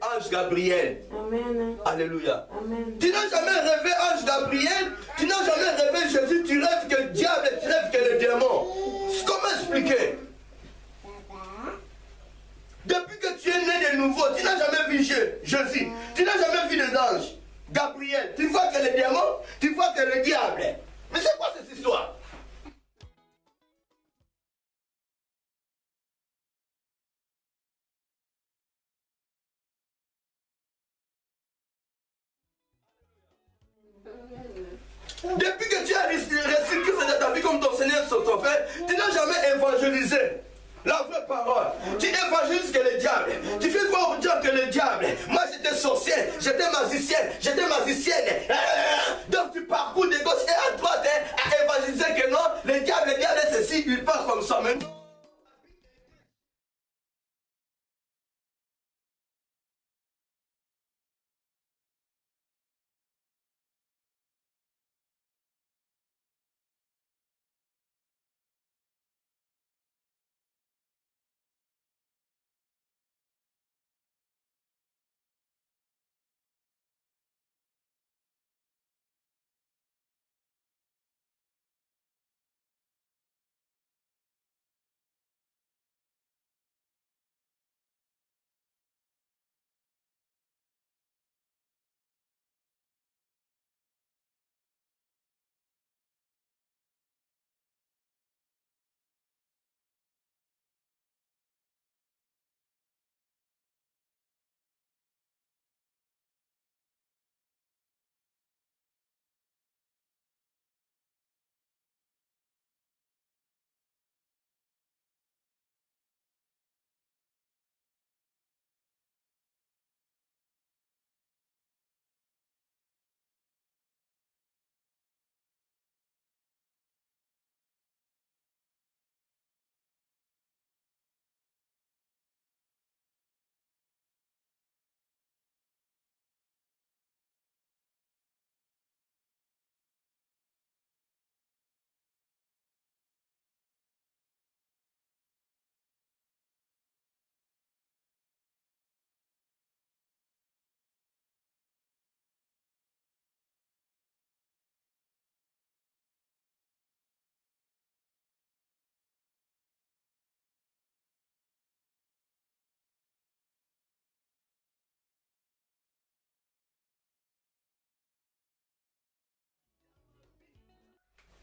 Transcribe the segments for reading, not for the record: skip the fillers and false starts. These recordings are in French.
Ange Gabriel. Amen. Alléluia. Amen. Tu n'as jamais rêvé ange Gabriel, tu n'as jamais rêvé Jésus, tu rêves que le diable, tu rêves que le démon. Comment expliquer? Depuis que tu es né de nouveau, tu n'as jamais vu Jésus, tu n'as jamais vu les anges. Gabriel, tu vois que le démon, tu vois que le diable. Mais c'est quoi cette histoire? Depuis que tu as reçu Christ dans ta vie comme ton Seigneur sur ton Père, tu n'as jamais évangélisé la vraie parole. Tu évangélises que le diable. Tu fais voir aux gens que le diable, moi j'étais sorcière, j'étais magicienne. Donc tu parcours de gauche et à droite à évangéliser que non, le diable est ceci, il part comme ça maintenant.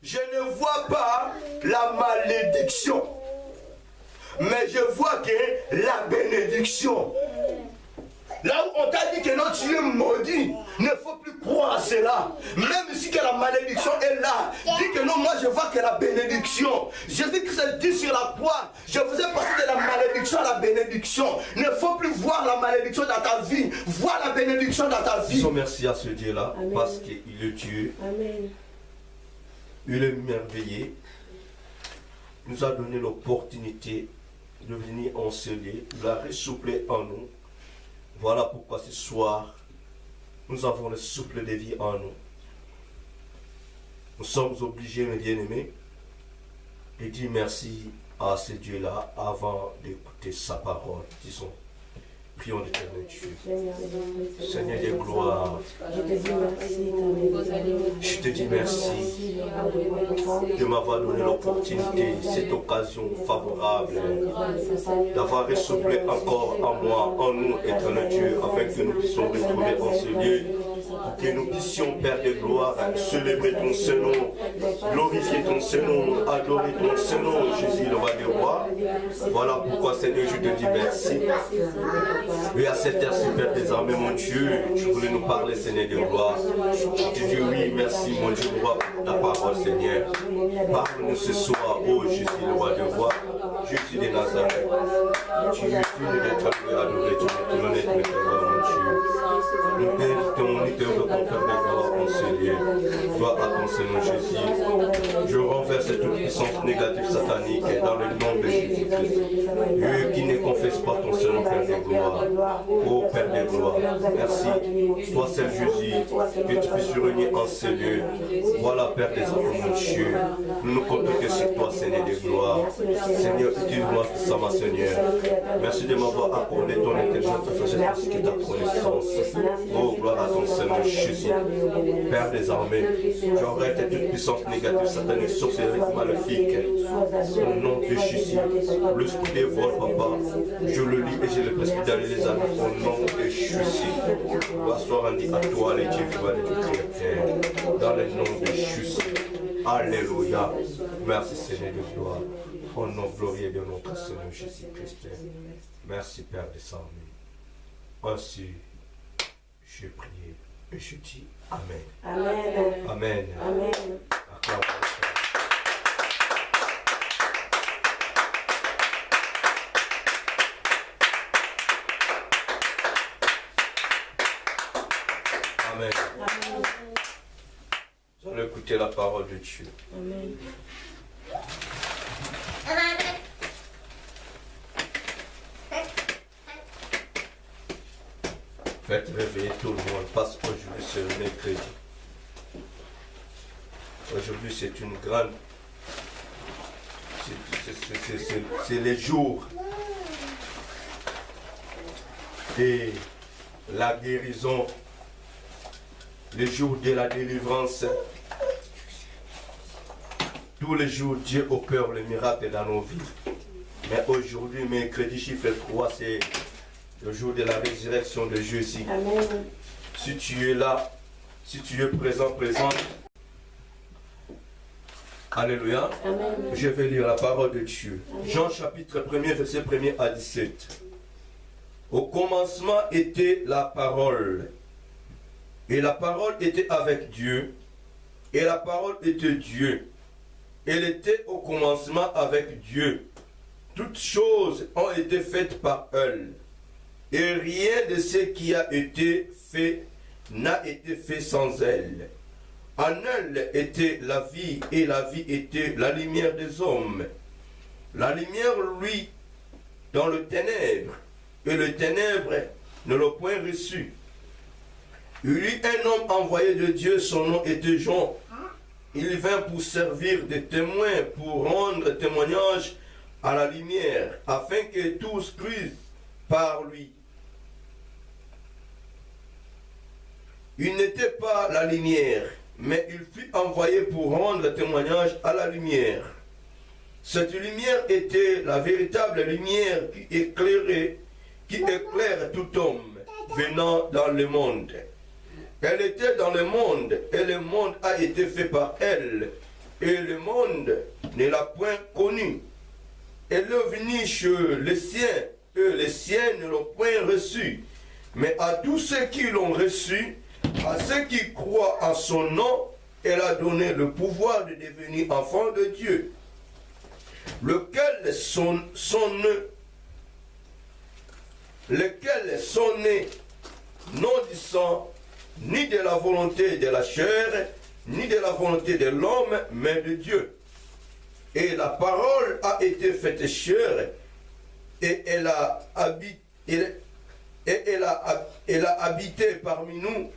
Je ne vois pas la malédiction, mais je vois que la bénédiction. Là où on t'a dit que non, tu es maudit, ne faut plus croire à cela. Même si que la malédiction est là, dis que non, moi je vois que la bénédiction. Jésus-Christ dit sur la croix, je vous ai passé de la malédiction à la bénédiction. Ne faut plus voir la malédiction dans ta vie, vois la bénédiction dans ta vie. Disons merci à ce Dieu-là, parce qu'il est Dieu. Amen. Il est merveilleux. Il nous a donné l'opportunité de venir en ce lieu. Il a ressoufflé en nous. Voilà pourquoi ce soir, nous avons le souffle de vie en nous. Nous sommes obligés, mes bien-aimés, de dire merci à ce Dieu-là avant d'écouter sa parole. Disons, prions l'éternel Dieu. Seigneur de gloire, je te dis merci de m'avoir donné l'opportunité, cette occasion favorable, d'avoir ressoufflé encore en moi, en nous, éternel Dieu, afin que nous puissions retrouver en ce lieu, que nous puissions, Père de gloire, célébrer ton Saint-Nom, glorifier ton Saint-Nom, adorer ton Saint-Nom, Jésus le roi des rois. Voilà pourquoi, Seigneur, je te dis merci. Et à cette heure, Père des armées, mon Dieu, tu voulais nous parler, Seigneur de gloire. Je te dis oui, merci, mon Dieu, pour ta parole, Seigneur. Parle-nous ce soir, oh Jésus, le roi des rois, Jésus de Nazareth. Tu es digne d'être loué, adoré, tu es honnête, mon Dieu. Nous méritons ni te ton Père des gloires en ce lieu. Gloire à ton Seigneur Jésus. Je renverse toute puissance négative satanique dans le nom de Jésus-Christ. Eux qui ne confessent pas ton Seigneur Père des gloires. Ô Père des gloires, merci. Toi seul Jésus, que tu puisses réunir en ce lieu. Voilà Père des enfants, mon Dieu. Nous nous comptons que c'est toi, Seigneur des gloires. Seigneur, utilise-moi pour ça, ma Seigneur. Merci de m'avoir accordé ton intelligence, ta sagesse, ainsi que ta connaissance. Oh, gloire à ton Seigneur Jésus. Père des armées, j'arrête toute puissance négative, satanique, sorcellerie, maléfique. Au nom de Jésus, le esprit des vols, papa, je le lis et je le précipite les âmes. Au nom de Jésus, la soit rendue à toi, les dieux vivants et les chrétiens. Dans le nom de Jésus. Alléluia. Merci Seigneur de gloire. Au nom glorieux de notre Seigneur Jésus-Christ. Merci Père des armées. Ainsi, j'ai prié et je dis Amen. Amen. Amen. Amen. Amen. Nous allons écouter la parole de Dieu. Amen. Faites réveiller tout le monde parce qu'aujourd'hui c'est le mercredi. Aujourd'hui c'est une grande... C'est les jours et la guérison, les jours de la délivrance. Tous les jours, Dieu opère le miracle dans nos vies. Mais aujourd'hui, mercredi chiffre 3, c'est le jour de la résurrection de Jésus. Amen. Si tu es là, si tu es présente, alléluia. Amen. Je vais lire la parole de Dieu. Jean chapitre 1er, verset 1er à 17. Au commencement était la parole. Et la parole était avec Dieu. Et la parole était Dieu. Elle était au commencement avec Dieu. Toutes choses ont été faites par elle. Et rien de ce qui a été fait n'a été fait sans elle. En elle était la vie, et la vie était la lumière des hommes. La lumière, lui, dans le ténèbre, et le ténèbre ne l'a point reçu. Il y eut un homme envoyé de Dieu, son nom était Jean. Il vint pour servir de témoin, pour rendre témoignage à la lumière, afin que tous crissent par lui. Il n'était pas la lumière, mais il fut envoyé pour rendre témoignage à la lumière. Cette lumière était la véritable lumière qui éclaire tout homme venant dans le monde. Elle était dans le monde, et le monde a été fait par elle, et le monde ne l'a point connue. Elle est venue chez les siens, et les siens ne l'ont point reçue. Mais à tous ceux qui l'ont reçue, à ceux qui croient en son nom, elle a donné le pouvoir de devenir enfants de Dieu, lesquels sont nés non du sang, ni de la volonté de la chair, ni de la volonté de l'homme, mais de Dieu. Et la parole a été faite chair, et elle a habité parmi nous,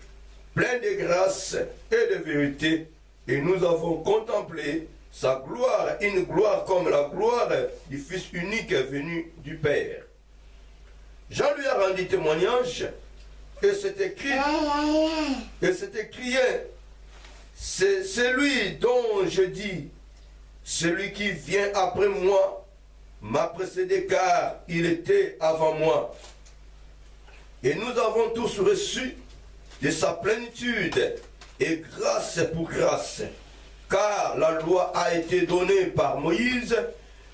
plein de grâce et de vérité, et nous avons contemplé sa gloire, une gloire comme la gloire du Fils unique venu du Père. Jean lui a rendu témoignage, et c'est écrit, c'est celui dont je dis, celui qui vient après moi m'a précédé, car il était avant moi. Et nous avons tous reçu de sa plénitude, et grâce pour grâce, car la loi a été donnée par Moïse,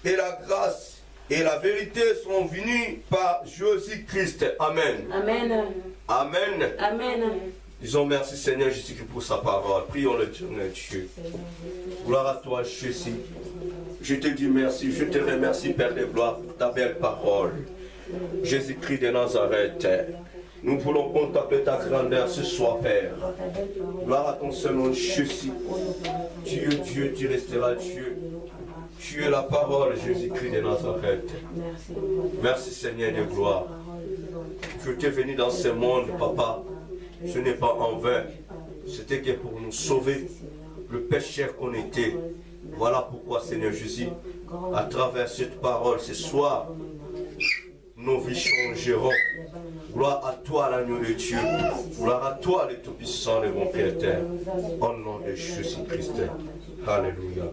et la grâce et la vérité sont venues par Jésus-Christ. Amen. Amen. Amen. Amen. Disons merci Seigneur Jésus-Christ pour sa parole. Prions le Dieu. Gloire à toi Jésus. Je te dis merci, je te remercie Père de gloire pour ta belle parole. Jésus-Christ de Nazareth. Nous voulons contempler ta grandeur ce soir, Père. Gloire à ton seul nom, Jésus. Tu es Dieu, tu resteras Dieu. Tu es la parole, Jésus-Christ de Nazareth. Merci, Seigneur de gloire. Je t'ai venu dans ce monde, Papa. Ce n'est pas en vain. C'était que pour nous sauver, le pécheur qu'on était. Voilà pourquoi, Seigneur Jésus, à travers cette parole, ce soir, nos vies changeront. Gloire à toi, l'agneau de Dieu. Gloire à toi, le Tout-Puissant, le bon Créateur. Au nom de Jésus-Christ. Alléluia.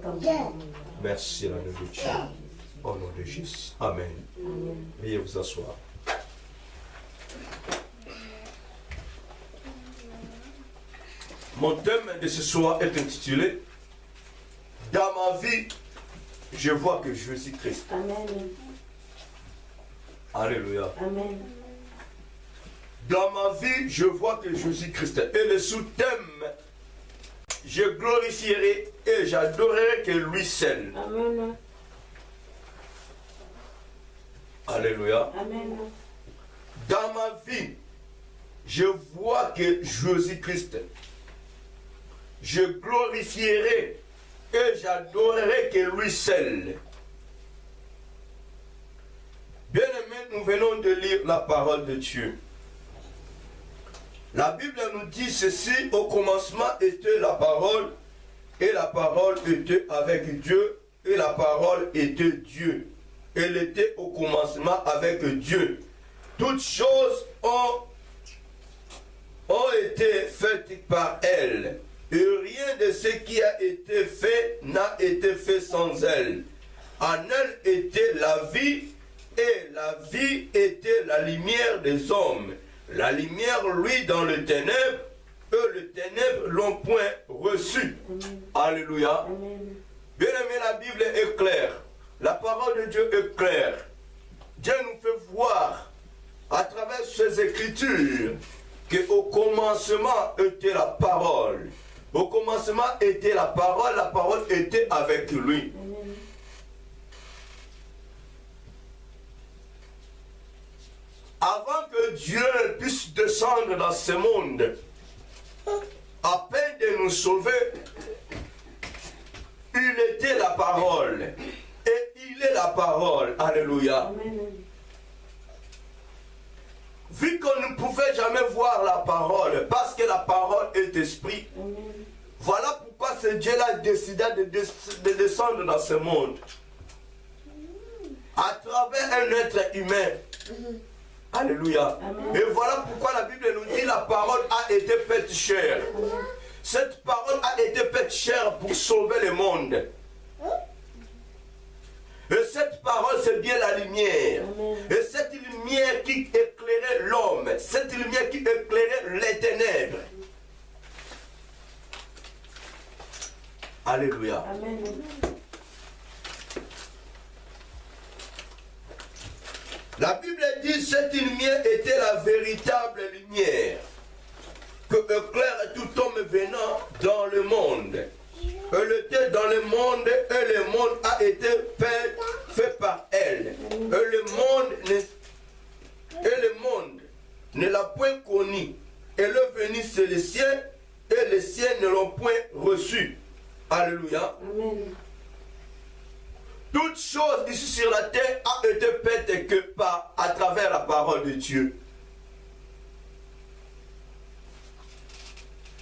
Merci, l'agneau de Dieu. Au nom de Jésus. Amen. Veuillez vous asseoir. Mon thème de ce soir est intitulé « Dans ma vie, je vois que Jésus-Christ. » Amen. Alléluia. Amen. Dans ma vie, je vois que Jésus-Christ. Et le sous-thème, je glorifierai et j'adorerai que lui seul. Amen. Alléluia. Amen. Dans ma vie, je vois que Jésus-Christ. Je glorifierai et j'adorerai que lui seul. Bien-aimés, nous venons de lire la parole de Dieu. La Bible nous dit ceci, au commencement était la parole, et la parole était avec Dieu, et la parole était Dieu. Elle était au commencement avec Dieu. Toutes choses ont été faites par elle, et rien de ce qui a été fait n'a été fait sans elle. En elle était la vie, et la vie était la lumière des hommes. La lumière, lui, dans le ténèbre, eux, le ténèbre, l'ont point reçu. Alléluia. Bien aimé, la Bible est claire. La parole de Dieu est claire. Dieu nous fait voir, à travers ces écritures, qu'au commencement était la parole. Au commencement était la parole était avec lui. Avant que Dieu puisse descendre dans ce monde, à peine de nous sauver, il était la parole. Et il est la parole. Alléluia. Amen. Vu qu'on ne pouvait jamais voir la parole, parce que la parole est esprit, Amen. voilà pourquoi ce Dieu-là décida de descendre dans ce monde. À travers un être humain. Alléluia. Amen. Et voilà pourquoi la Bible nous dit la parole a été faite chair. Cette parole a été faite chair pour sauver le monde. Et cette parole, c'est bien la lumière. Amen. Et cette lumière qui éclairait l'homme, cette lumière qui éclairait les ténèbres. Alléluia. Amen. La Bible dit cette lumière était la véritable lumière que éclaire tout homme venant dans le monde. Elle était dans le monde et le monde a été fait par elle. Et le monde ne l'a point connue. Elle est venue chez les siens et les siens ne l'ont point reçue. Alléluia. Amen. Toute chose ici sur la terre a été faite que à travers la parole de Dieu.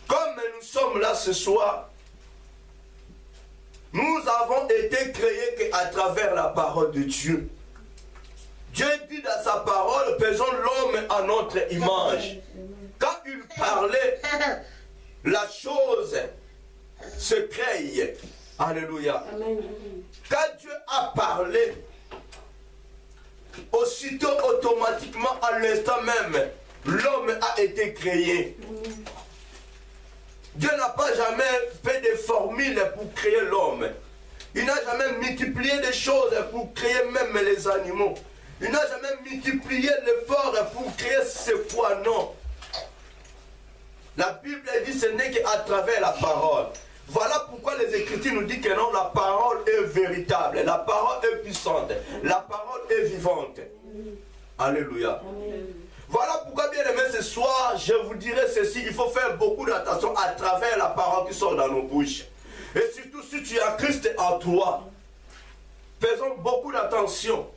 Comme nous sommes là ce soir, nous avons été créés qu'à travers la parole de Dieu. Dieu dit dans sa parole, faisons l'homme à notre image. Quand il parlait, la chose se crée. Alléluia. Amen. Quand Dieu a parlé, aussitôt, automatiquement, à l'instant même, l'homme a été créé. Dieu n'a pas jamais fait de formules pour créer l'homme. Il n'a jamais multiplié des choses pour créer même les animaux. Il n'a jamais multiplié l'effort pour créer ce foi, non. La Bible dit ce n'est qu'à travers la parole. Voilà pourquoi les Écritures nous disent que non, la parole est véritable, la parole est puissante, la parole est vivante. Alléluia. Voilà pourquoi, bien aimé, ce soir, je vous dirai ceci. Il faut faire beaucoup d'attention à travers la parole qui sort dans nos bouches. Et surtout si tu as Christ en toi. Faisons beaucoup d'attention.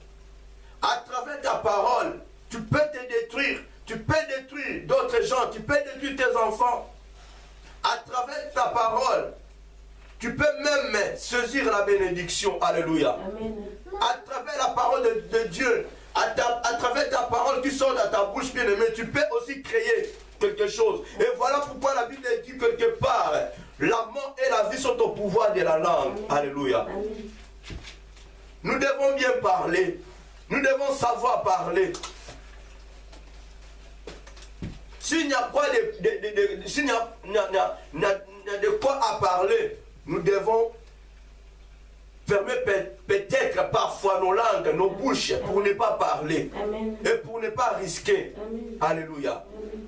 À travers ta parole, tu peux te détruire. Tu peux détruire d'autres gens. Tu peux détruire tes enfants. À travers ta parole, tu peux même saisir la bénédiction. Alléluia. Amen. À travers la parole de Dieu, à travers ta parole qui sort de ta bouche, bien aimé, tu peux aussi créer quelque chose. Et voilà pourquoi la Bible dit quelque part, la mort et la vie sont au pouvoir de la langue. Amen. Alléluia. Amen. Nous devons bien parler. Nous devons savoir parler. S'il n'y a pas s'il n'y a de quoi à parler, nous devons fermer peut-être parfois nos langues, nos bouches, pour ne pas parler. Amen. Et pour ne pas risquer. Amen. Alléluia. Amen.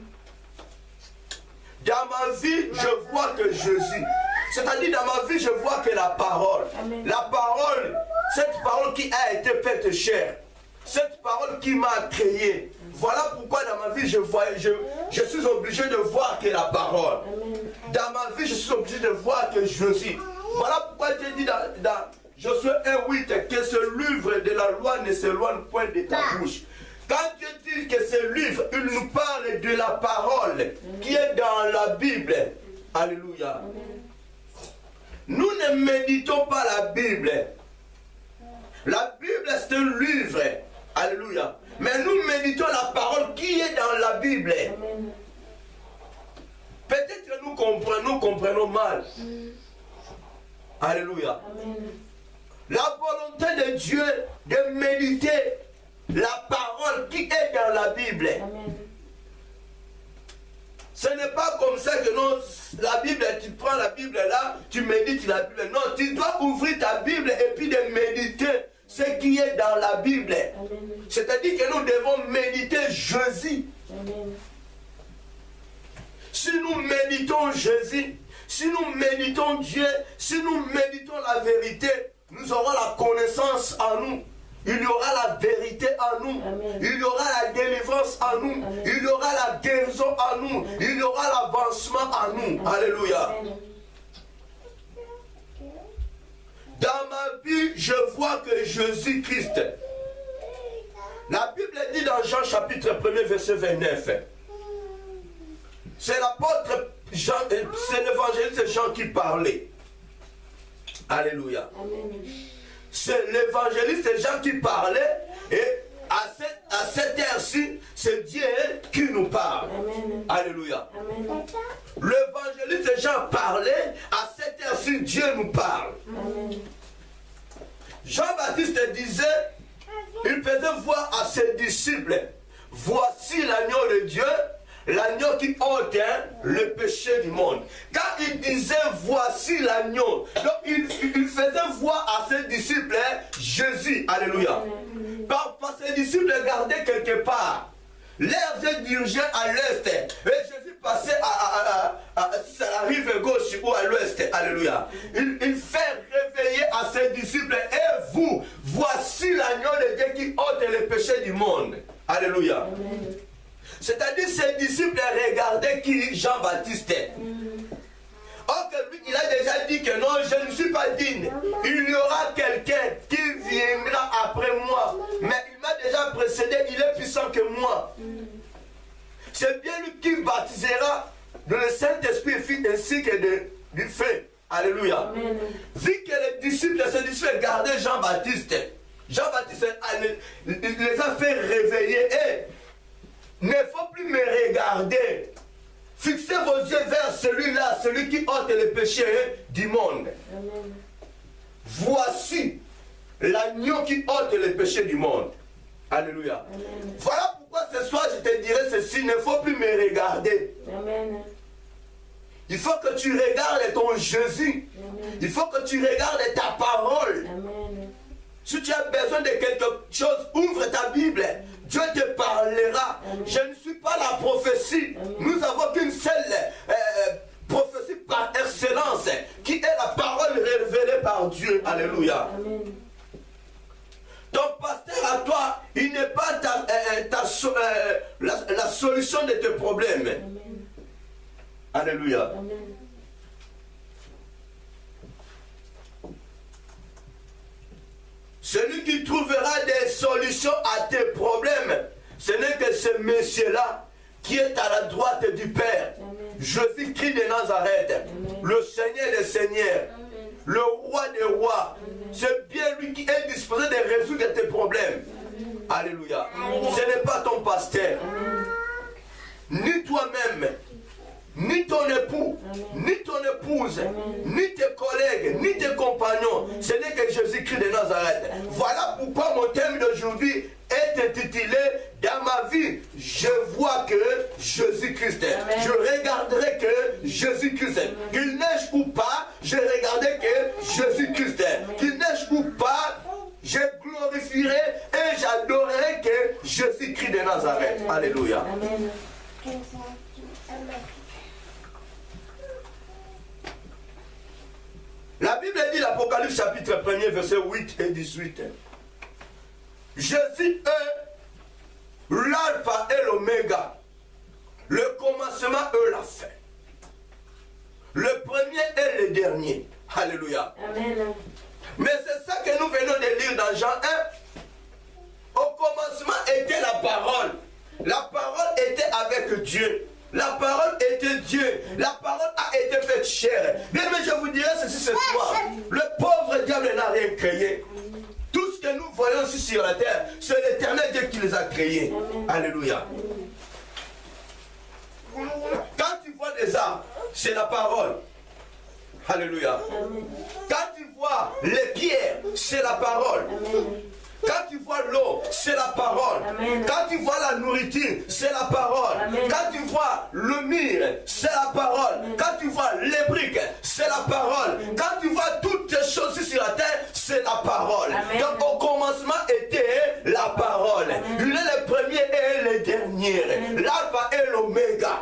Dans ma vie, je vois que Jésus. C'est-à-dire, dans ma vie, je vois que la parole. Amen. La parole, cette parole qui a été faite chair. Cette parole qui m'a créé. Voilà pourquoi dans ma vie, je suis obligé de voir que la parole. Amen. Dans ma vie, je suis obligé de voir que Jésus. Voilà pourquoi Dieu dit dans Josué 1:8 que ce livre de la loi ne s'éloigne point de ta bouche. Quand Dieu dit que ce livre, il nous parle de la parole qui est dans la Bible. Alléluia. Nous ne méditons pas la Bible. La Bible, c'est un livre. Alléluia. Mais nous méditons la parole qui est dans la Bible. Peut-être que nous comprenons mal. Alléluia. Amen. La volonté de Dieu de méditer la parole qui est dans la Bible. Amen. Ce n'est pas comme ça que non, la Bible, tu prends la Bible là, tu médites la Bible. Non, tu dois ouvrir ta Bible et puis de méditer ce qui est dans la Bible. C'est-à-dire que nous devons méditer Jésus. Amen. Si nous méditons Jésus, si nous méditons Dieu, si nous méditons la vérité, nous aurons la connaissance en nous. Il y aura la vérité en nous. Amen. Il y aura la délivrance en nous. Amen. Il y aura la guérison en nous. Amen. Il y aura l'avancement en nous. Amen. Alléluia. Amen. Dans ma vie, je vois que Jésus-Christ. La Bible dit dans Jean chapitre 1er verset 29. C'est l'apôtre Jean, c'est l'évangéliste Jean qui parlait. Alléluia. Amen. C'est l'évangéliste Jean qui parlait et à cette heure-ci, c'est Dieu qui nous parle. Amen. Alléluia. L'évangéliste Jean parlait, à cette heure-ci, Dieu nous parle. Amen. Jean-Baptiste disait, il faisait voir à ses disciples, voici l'agneau de Dieu, l'agneau qui ôte le péché du monde. Quand il disait voici l'agneau, il faisait voir à ses disciples Jésus. Alléluia. Parce que ses disciples regardaient quelque part. L'air se dirigeait à l'est. Et Jésus passait à la rive gauche ou à l'ouest. Alléluia. Il fait réveiller à ses disciples. Et vous, voici l'agneau de Dieu qui ôte le péché du monde. Alléluia. Amen. C'est-à-dire ses disciples regardaient qui Jean-Baptiste. Or que lui, il a déjà dit que non, je ne suis pas digne. Il y aura quelqu'un qui viendra après moi. Mais il m'a déjà précédé, il est puissant que moi. C'est bien lui qui baptisera de le Saint-Esprit ainsi que du feu. Alléluia. Amen. Vu que les disciples, ses disciples gardaient Jean-Baptiste. Jean-Baptiste les a fait réveiller. Et il ne faut plus me regarder. Fixez vos yeux vers celui-là, celui qui ôte les péchés du monde. Amen. Voici l'agneau qui ôte les péchés du monde. Alléluia. Amen. Voilà pourquoi ce soir je te dirai ceci, il ne faut plus me regarder. Amen. Il faut que tu regardes ton Jésus. Amen. Il faut que tu regardes ta parole. Amen. Si tu as besoin de quelque chose, ouvre ta Bible. Dieu te parlera. Amen. Je ne suis pas la prophétie. Amen. Nous n'avons qu'une seule prophétie par excellence, qui est la parole révélée par Dieu. Alléluia. Amen. Ton pasteur à toi, il n'est pas la solution de tes problèmes. Amen. Alléluia. Amen. Celui qui trouvera des solutions à tes problèmes, ce n'est que ce monsieur-là qui est à la droite du Père. Jésus-Christ de Nazareth, Amen. le Seigneur des Seigneurs, Amen. le Roi des Rois. C'est bien lui qui est disposé de résoudre tes problèmes. Alléluia. Ce n'est pas ton pasteur, ni toi-même, ni ton époux, ni ton épouse, ni tes collègues, ni tes compagnons. Ce n'est que Jésus-Christ de Nazareth. Voilà pourquoi mon thème d'aujourd'hui est intitulé « Dans ma vie, je vois que Jésus-Christ. Je regarderai que Jésus-Christ. Qu'il neige ou pas, je regarderai que Jésus-Christ. Qu'il neige ou pas, je glorifierai et j'adorerai que Jésus-Christ de Nazareth. » Alléluia. Amen. La Bible dit, l'Apocalypse chapitre 1er, verset 8 et 18. Jésus est l'alpha et l'oméga, le commencement et la fin, le premier et le dernier. Alléluia. Amen. Mais c'est ça que nous venons de lire dans Jean 1. Au commencement était la parole. La parole était avec Dieu. La parole était Dieu. La parole a été faite chair. Bien, mais je vous dirai ceci ce soir. Le pauvre diable n'a rien créé. Tout ce que nous voyons ici sur la terre, c'est l'éternel Dieu qui les a créés. Alléluia. Quand tu vois des arbres, c'est la parole. Alléluia. Quand tu vois les pierres, c'est la parole. Quand tu vois l'eau, c'est la parole. Amen. Quand tu vois la nourriture, c'est la parole. Amen. Quand tu vois le mur, c'est la parole. Amen. Quand tu vois les briques, c'est la parole. Amen. Quand tu vois toutes les choses ici sur la terre, c'est la parole. Amen. Donc au commencement était la parole. Amen. Il est le premier et le dernier. L'alpha et l'oméga.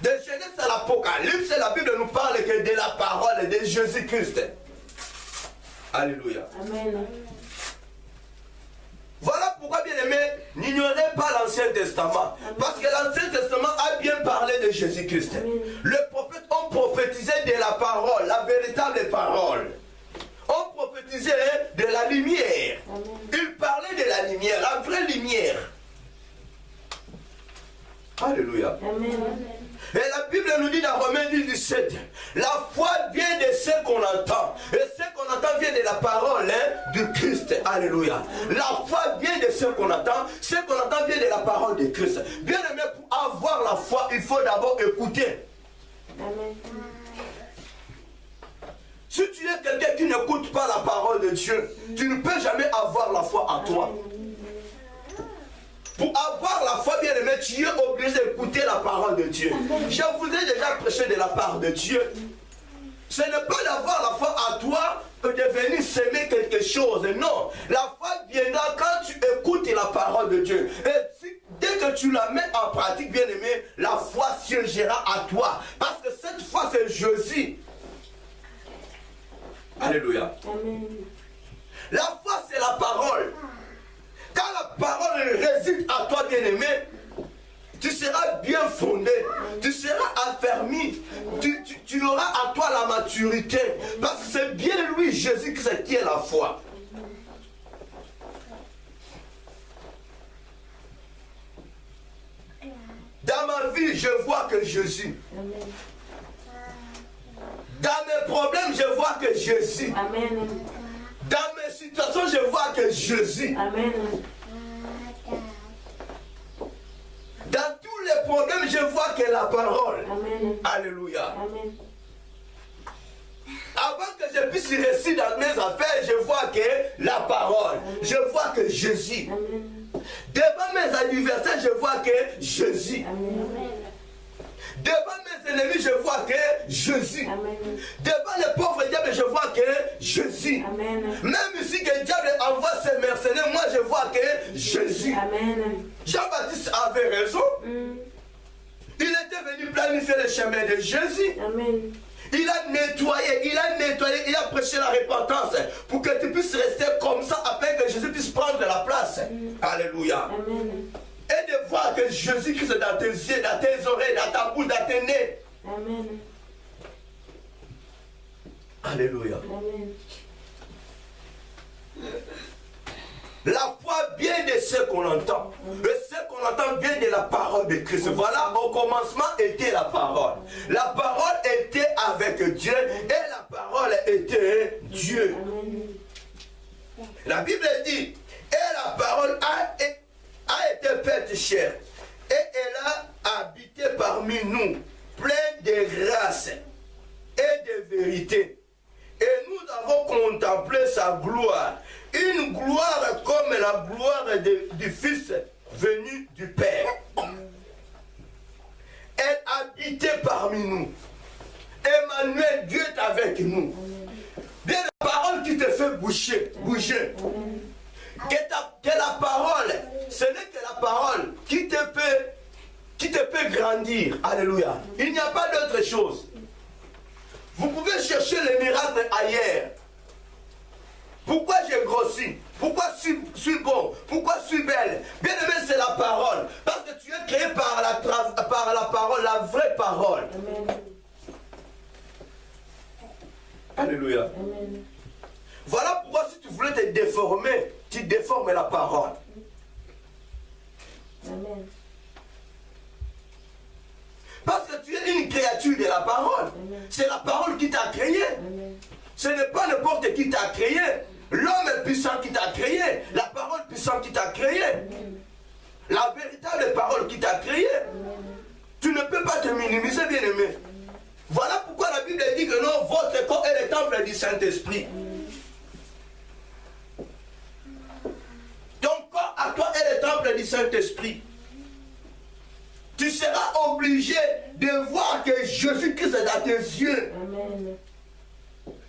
De Genèse à l'Apocalypse, la Bible nous parle que de la parole de Jésus-Christ. Alléluia. Amen. Voilà pourquoi, bien aimé, n'ignorez pas l'Ancien Testament. Parce que l'Ancien Testament a bien parlé de Jésus-Christ. Les prophètes ont prophétisé de la parole, la véritable parole. On prophétisait de la lumière. Ils parlaient de la lumière, la vraie lumière. Alléluia. Amen. Et la Bible nous dit dans Romains 17, la foi vient de ce qu'on entend. Et ce qu'on entend vient de la parole du Christ. Alléluia. La foi vient de ce qu'on entend. Ce qu'on entend vient de la parole de Christ. Bien aimé, pour avoir la foi, il faut d'abord écouter. Amen. Si tu es quelqu'un qui n'écoute pas la parole de Dieu, tu ne peux jamais avoir la foi en toi. Pour avoir la foi, bien aimé, tu es obligé d'écouter la parole de Dieu. Je vous ai déjà prêché de la part de Dieu. Ce n'est pas d'avoir la foi en toi de venir s'aimer quelque chose. Non. La foi viendra quand tu écoutes la parole de Dieu. Et dès que tu la mets en pratique, bien aimé, la foi siégera à toi. Parce que cette foi, c'est Jésus. Alléluia. Amen. La foi, c'est la parole. Quand la parole réside à toi, bien-aimé, tu seras bien fondé, tu seras affermi, tu auras à toi la maturité. Parce que c'est bien lui, Jésus-Christ, qui est la foi. Dans ma vie, je vois que Jésus. Amen. Dans mes problèmes, je vois que Jésus. Amen. Dans mes situations, je vois que Jésus. Amen. Dans tous les problèmes, je vois que la parole. Amen. Alléluia. Amen. Avant que je puisse réussir dans mes affaires, je vois que la parole. Je vois que Jésus. Amen. Devant mes adversaires, je vois que Jésus. Amen. Devant mes ennemis, je vois que Jésus. Amen. Devant les pauvres diables, je vois que Jésus. Amen. Même si que le diable envoie ses mercenaires, moi je vois que Jésus. Amen. Jean-Baptiste avait raison. Il était venu planifier le chemin de Jésus. Amen. Il a nettoyé, il a prêché la repentance pour que tu puisses rester comme ça afin que Jésus puisse prendre la place. Alléluia. Amen. Et de voir que Jésus-Christ est dans tes yeux, dans tes oreilles, dans ta bouche, dans tes nez. Amen. Alléluia. Amen. La foi vient de ce qu'on entend. Et ce qu'on entend vient de la parole de Christ. Voilà, au commencement était la parole. La parole était avec Dieu et la parole était Dieu. La Bible dit, et la parole a été faite chair. Et elle a habité parmi nous, pleine de grâce et de vérité. Et nous avons contemplé sa gloire. Une gloire comme la gloire du Fils venu du Père. Elle habitait parmi nous. Emmanuel, Dieu est avec nous. Bien la parole qui te fait bouger. Que la parole, ce n'est que la parole qui te fait grandir. Alléluia. Il n'y a pas d'autre chose. Vous pouvez chercher les miracles ailleurs. Pourquoi j'ai grossi? Pourquoi je suis bon? Pourquoi je suis belle? Bien aimé, c'est la parole. Parce que tu es créé par la parole, la vraie parole. Amen. Alléluia. Amen. Voilà pourquoi si tu voulais te déformer, tu déformes la parole. Amen. Parce que tu es une créature de la parole. C'est la parole qui t'a créé. Amen. Ce n'est pas n'importe qui t'a créé. L'homme puissant qui t'a créé. La parole puissante qui t'a créé. La véritable parole qui t'a créé. Tu ne peux pas te minimiser, bien aimé. Voilà pourquoi la Bible dit que non, votre corps est le temple du Saint-Esprit. Ton corps à toi est le temple du Saint-Esprit. Tu seras obligé de voir que Jésus-Christ est dans tes yeux. Amen.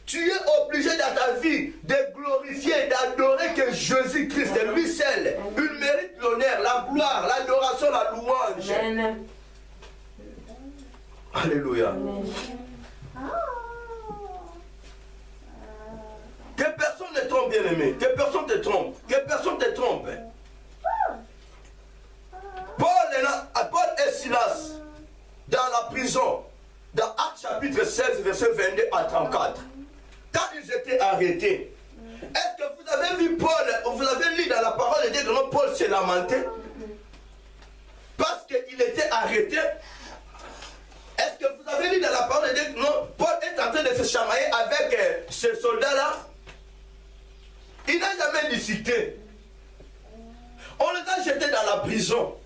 Tu es obligé dans ta vie de glorifier, d'adorer que Jésus-Christ est lui seul. Il mérite l'honneur, la gloire, l'adoration, la louange. Amen. Alléluia. Amen. Que personne ne trompe, bien aimé. Que personne te trompe. Que personne te trompe. Paul et Silas, dans la prison, dans Actes chapitre 16, verset 22 à 34, quand ils étaient arrêtés, est-ce que vous avez vu Paul, vous avez lu dans la parole de Dieu que non, Paul s'est lamenté parce qu'il était arrêté? Est-ce que vous avez lu dans la parole de Dieu que non, Paul est en train de se chamailler avec ce soldat-là? Il n'a jamais discuté. On les a jetés dans la prison.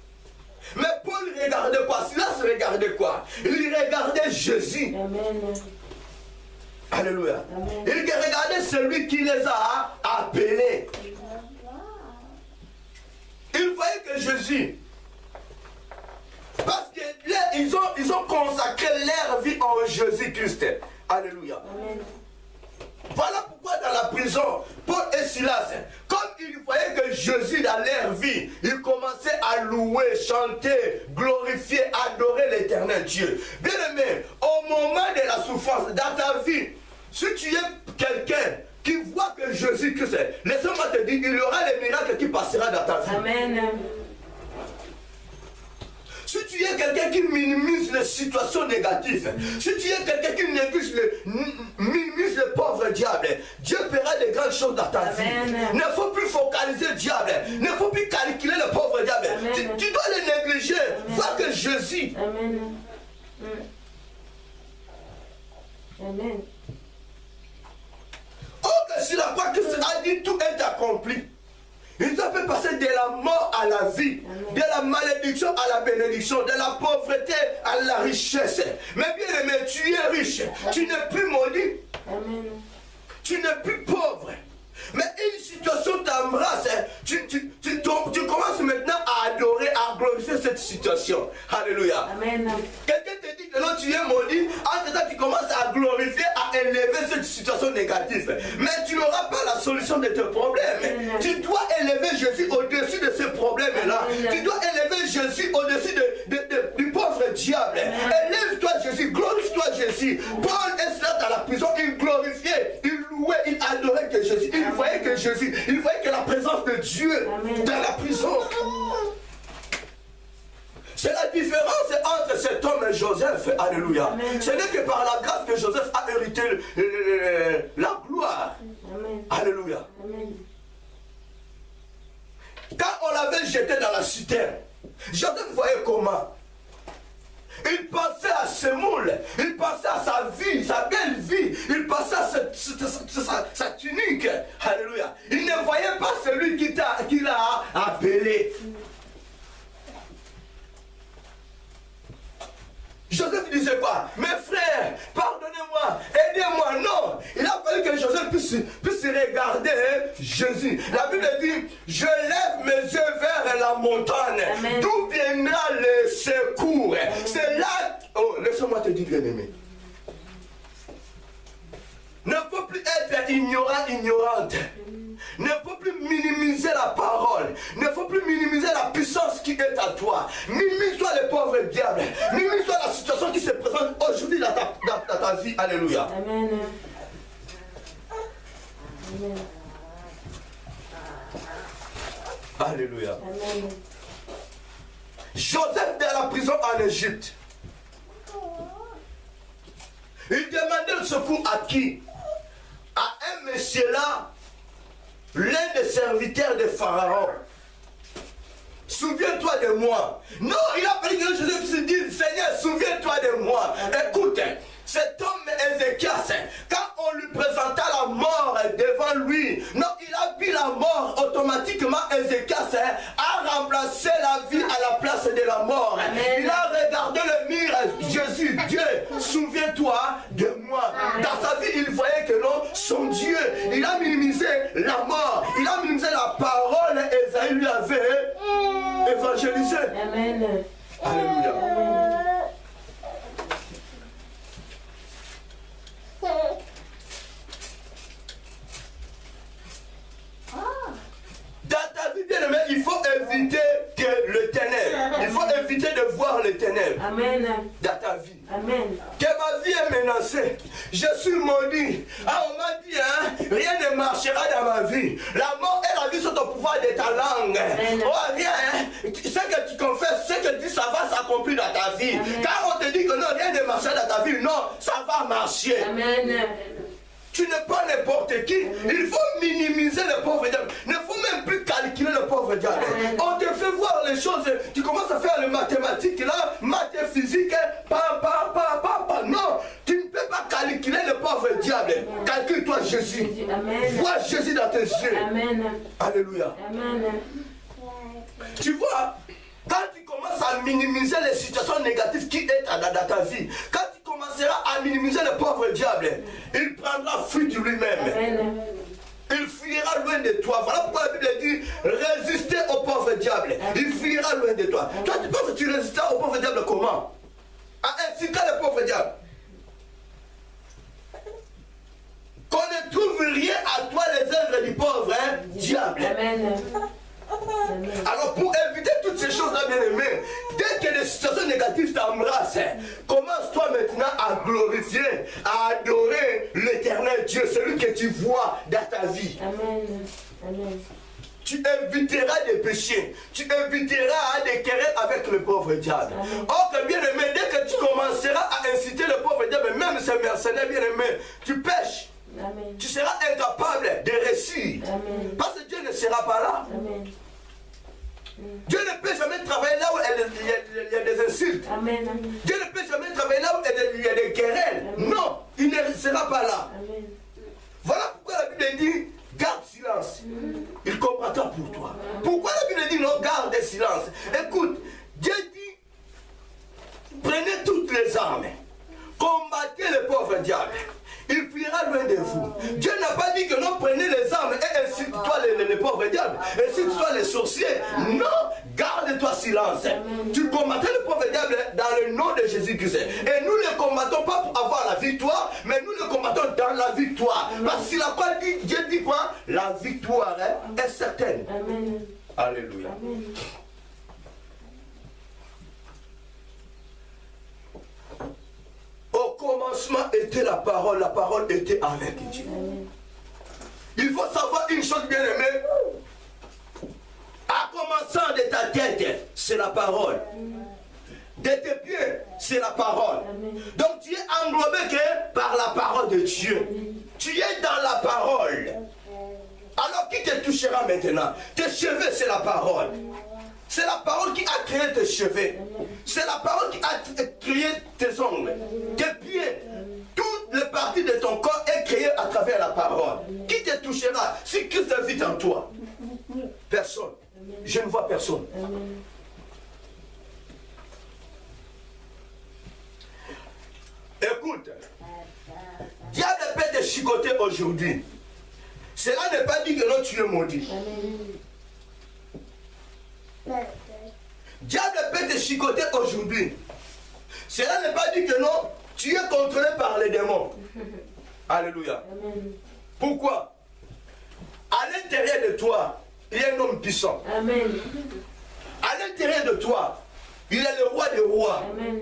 Mais Paul regardait quoi? Silas regardait quoi? Il regardait Jésus. Amen. Alléluia. Amen. Il regardait celui qui les a appelés. Il voyait que Jésus, parce qu'ils ont consacré leur vie en Jésus-Christ. Alléluia. Amen. Voilà pourquoi dans la prison, Paul et Silas, comme ils voyaient que Jésus dans leur vie, ils commençaient à louer, chanter, glorifier, adorer l'éternel Dieu. Bien aimé, au moment de la souffrance, dans ta vie, si tu es quelqu'un qui voit que Jésus-Christ, laisse-moi te dire, il y aura les miracles qui passera dans ta vie. Amen. Si tu es quelqu'un qui minimise les situations négatives, si tu es quelqu'un qui minimise le pauvre diable, Dieu fera de grandes choses dans ta vie. Il ne faut plus focaliser le diable, il ne faut plus calculer le pauvre diable. Tu dois le négliger. Vois que Jésus. Amen. Amen. Oh, que si la croix Christ a dit tout est accompli. Il nous a fait passer de la mort à la vie, de la malédiction à la bénédiction, de la pauvreté à la richesse. Mais bien aimé, tu es riche, tu n'es plus maudit, tu n'es plus pauvre. Mais une situation t'embrasse, tu commences maintenant à adorer, à glorifier cette situation. Alléluia. Amen. Quelqu'un te dit que non, tu es maudit, en temps tu commences à glorifier, à élever cette situation négative. Mais tu n'auras pas la solution de tes problèmes. Tu dois élever Jésus au-dessus de ces problèmes-là. Tu dois élever Jésus au-dessus du pauvre diable. Élève-toi Jésus, glorifie-toi Jésus. Paul est là dans la prison, il glorifiait, il louait, il adorait que Jésus. Il voyait que Jésus. Il voyait que la présence de Dieu dans la prison. C'est la différence entre cet homme et Joseph. Alléluia. Amen. Ce n'est que par la grâce que Joseph a hérité la gloire. Amen. Alléluia. Amen. Quand on l'avait jeté dans la citerne, Joseph voyait comment? Il pensait à ses moules, il pensait à sa vie, sa belle vie, il pensait à sa tunique. Alléluia. Il ne voyait pas celui qui l'a appelé. Joseph disait quoi? Mes frères, pardonnez-moi, aidez-moi. Non, il a fallu que Joseph puisse regarder Jésus. La Bible dit, je lève mes yeux vers la montagne. D'où viendra le secours? C'est là... Oh, laisse-moi te dire, bien-aimé. Ne faut plus être ignorant, ignorante. Ne faut plus minimiser la parole. Ne faut plus minimiser la puissance qui est à toi. Minimise-toi les pauvres diables. Minimise-toi la situation qui se présente aujourd'hui dans ta vie. Alléluia. Amen. Amen. Alléluia. Amen. Joseph dans la prison en Égypte. Il demandait le secours à qui? À un monsieur là, l'un des serviteurs de Pharaon. Souviens-toi de moi. Non, il a fallu que Joseph se dise, Seigneur, souviens-toi de moi. Écoute, cet homme Ézéchias, quand on lui présenta la mort devant lui, non, il a vu la mort automatiquement. Ézéchias a remplacé la vie à la place de la mort. Amen. Il a regardé le mur, Jésus, Dieu, souviens-toi de moi. Dans sa vie, il voyait que non, son Dieu, il a minimisé la mort, il a minimisé la parole. Ésaïe lui avait évangélisé. Amen. Alléluia. Amen. Dans ta vie, bien-aimé, il faut éviter que le ténèbre. Il faut éviter de voir le ténèbre. Amen. Dans ta vie. Amen. Que ma vie est menacée. Je suis maudit. Ah, on m'a dit, hein, rien ne marchera dans ma vie. La mort et la vie sont au pouvoir de ta langue. Amen. Oh, rien, hein, ce que tu confesses, ce que tu dis, ça va s'accomplir dans ta vie. Amen. Quand on te dit que non, rien ne marchera dans ta vie, non, ça va marcher. Amen. Tu n'es pas n'importe qui. Il faut minimiser le pauvre diable. Il ne faut même plus calculer le pauvre diable. On te fait voir les choses. Tu commences à faire les mathématiques là, maths physique, non, tu ne peux pas calculer le pauvre diable. Calcule-toi Jésus. Vois Jésus dans tes yeux. Amen. Alléluia. Amen. Tu vois, quand tu commences à minimiser les situations négatives qui sont dans ta vie, quand tu commenceras à minimiser le pauvre diable, il prendra fuite lui-même. Il fuira loin de toi. Voilà pourquoi la Bible dit résister au pauvre diable. Il fuira loin de toi. Toi, tu penses que tu résisteras au pauvre diable comment? À inciter le pauvre diable. Qu'on ne trouve rien à toi les œuvres du pauvre diable. Amen. Alors pour éviter toutes ces choses-là, bien-aimés, dès que les situations négatives t'embrassent, commence-toi maintenant à glorifier, à adorer l'éternel Dieu, celui que tu vois dans ta vie. Amen. Amen. Tu éviteras des péchés, tu éviteras des querelles avec le pauvre diable. Or, bien-aimé, dès que tu commenceras à inciter le pauvre diable, même ces mercenaires, bien-aimé, tu pêches. Amen. Tu seras incapable de réussir. Amen. Parce que Dieu ne sera pas là. Amen. Dieu ne peut jamais travailler là où il y a des insultes. Amen. Dieu ne peut jamais travailler là où il y a des querelles. Amen. Non, il ne sera pas là. Amen. Voilà pourquoi la Bible dit garde silence. Il combattra pour toi. Pourquoi la Bible dit non, garde silence? Écoute, Dieu dit prenez toutes les armes, combattez le pauvre diable. Il fuira loin de vous. Dieu n'a pas dit que non, prenez les armes et incite-toi les pauvres diables, incite-toi les sorciers. Non, garde-toi silence. Tu combattras le pauvre diable dans le nom de Jésus-Christ. Et nous ne combattons pas pour avoir la victoire, mais nous le combattons dans la victoire. Parce que la quoi dit, Dieu dit quoi? La victoire est certaine. Amen. Alléluia. Amen. Au commencement était la parole était avec Dieu. il faut savoir une chose, bien aimée. À commençant de ta tête, c'est la parole. De tes pieds, c'est la parole. Donc tu es englobé que par la parole de Dieu. Tu es dans la parole. Alors qui te touchera maintenant? Tes cheveux, c'est la parole. C'est la parole qui a créé tes cheveux. C'est la parole qui a créé tes ongles. Tes pieds. Toutes les parties de ton corps est créée à travers la parole. Qui te touchera si Christ vit en toi? Personne. Je ne vois personne. Écoute, diable peut te chicoter aujourd'hui. Cela n'est pas dit que non, tu es maudit. Diable peut te chicoter aujourd'hui. Cela n'est pas dit que non, tu es contrôlé par les démons. Alléluia. Pourquoi? À l'intérieur de toi, il y a un homme puissant. Amen. À l'intérieur de toi, il est le roi des rois. Amen.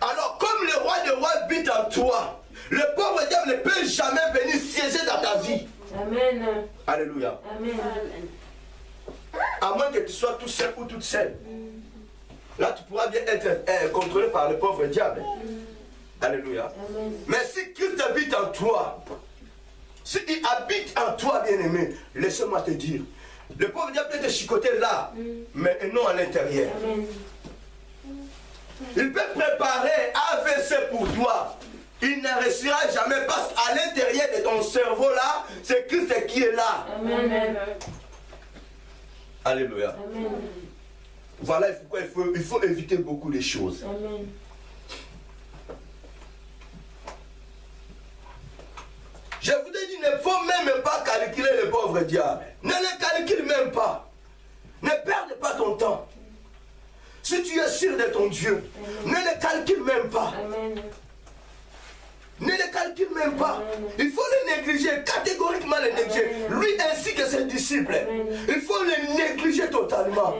Alors, comme le roi des rois habite en toi, le pauvre diable ne peut jamais venir siéger dans ta vie. Amen. Alléluia. Amen. À moins que tu sois tout seul ou toute seule. Là, tu pourras bien être contrôlé par le pauvre diable. Alléluia. Amen. Mais si Christ habite en toi, s'il habite en toi, bien-aimé, laisse-moi te dire, le pauvre diable peut te chicoter là, mais non à l'intérieur. Amen. Il peut préparer AVC pour toi. Il ne réussira jamais parce qu'à l'intérieur de ton cerveau là, c'est Christ qui est là. Amen. Alléluia. Amen. Voilà pourquoi il faut éviter beaucoup de choses. Amen. Je vous ai dit, il ne faut même pas calculer le pauvre diable. Ne le calcule même pas. Ne perde pas ton temps. Si tu es sûr de ton Dieu, ne le calcule même pas. Amen. Ne le calcule même pas. Il faut le négliger, catégoriquement le négliger. Lui ainsi que ses disciples. Il faut le négliger totalement.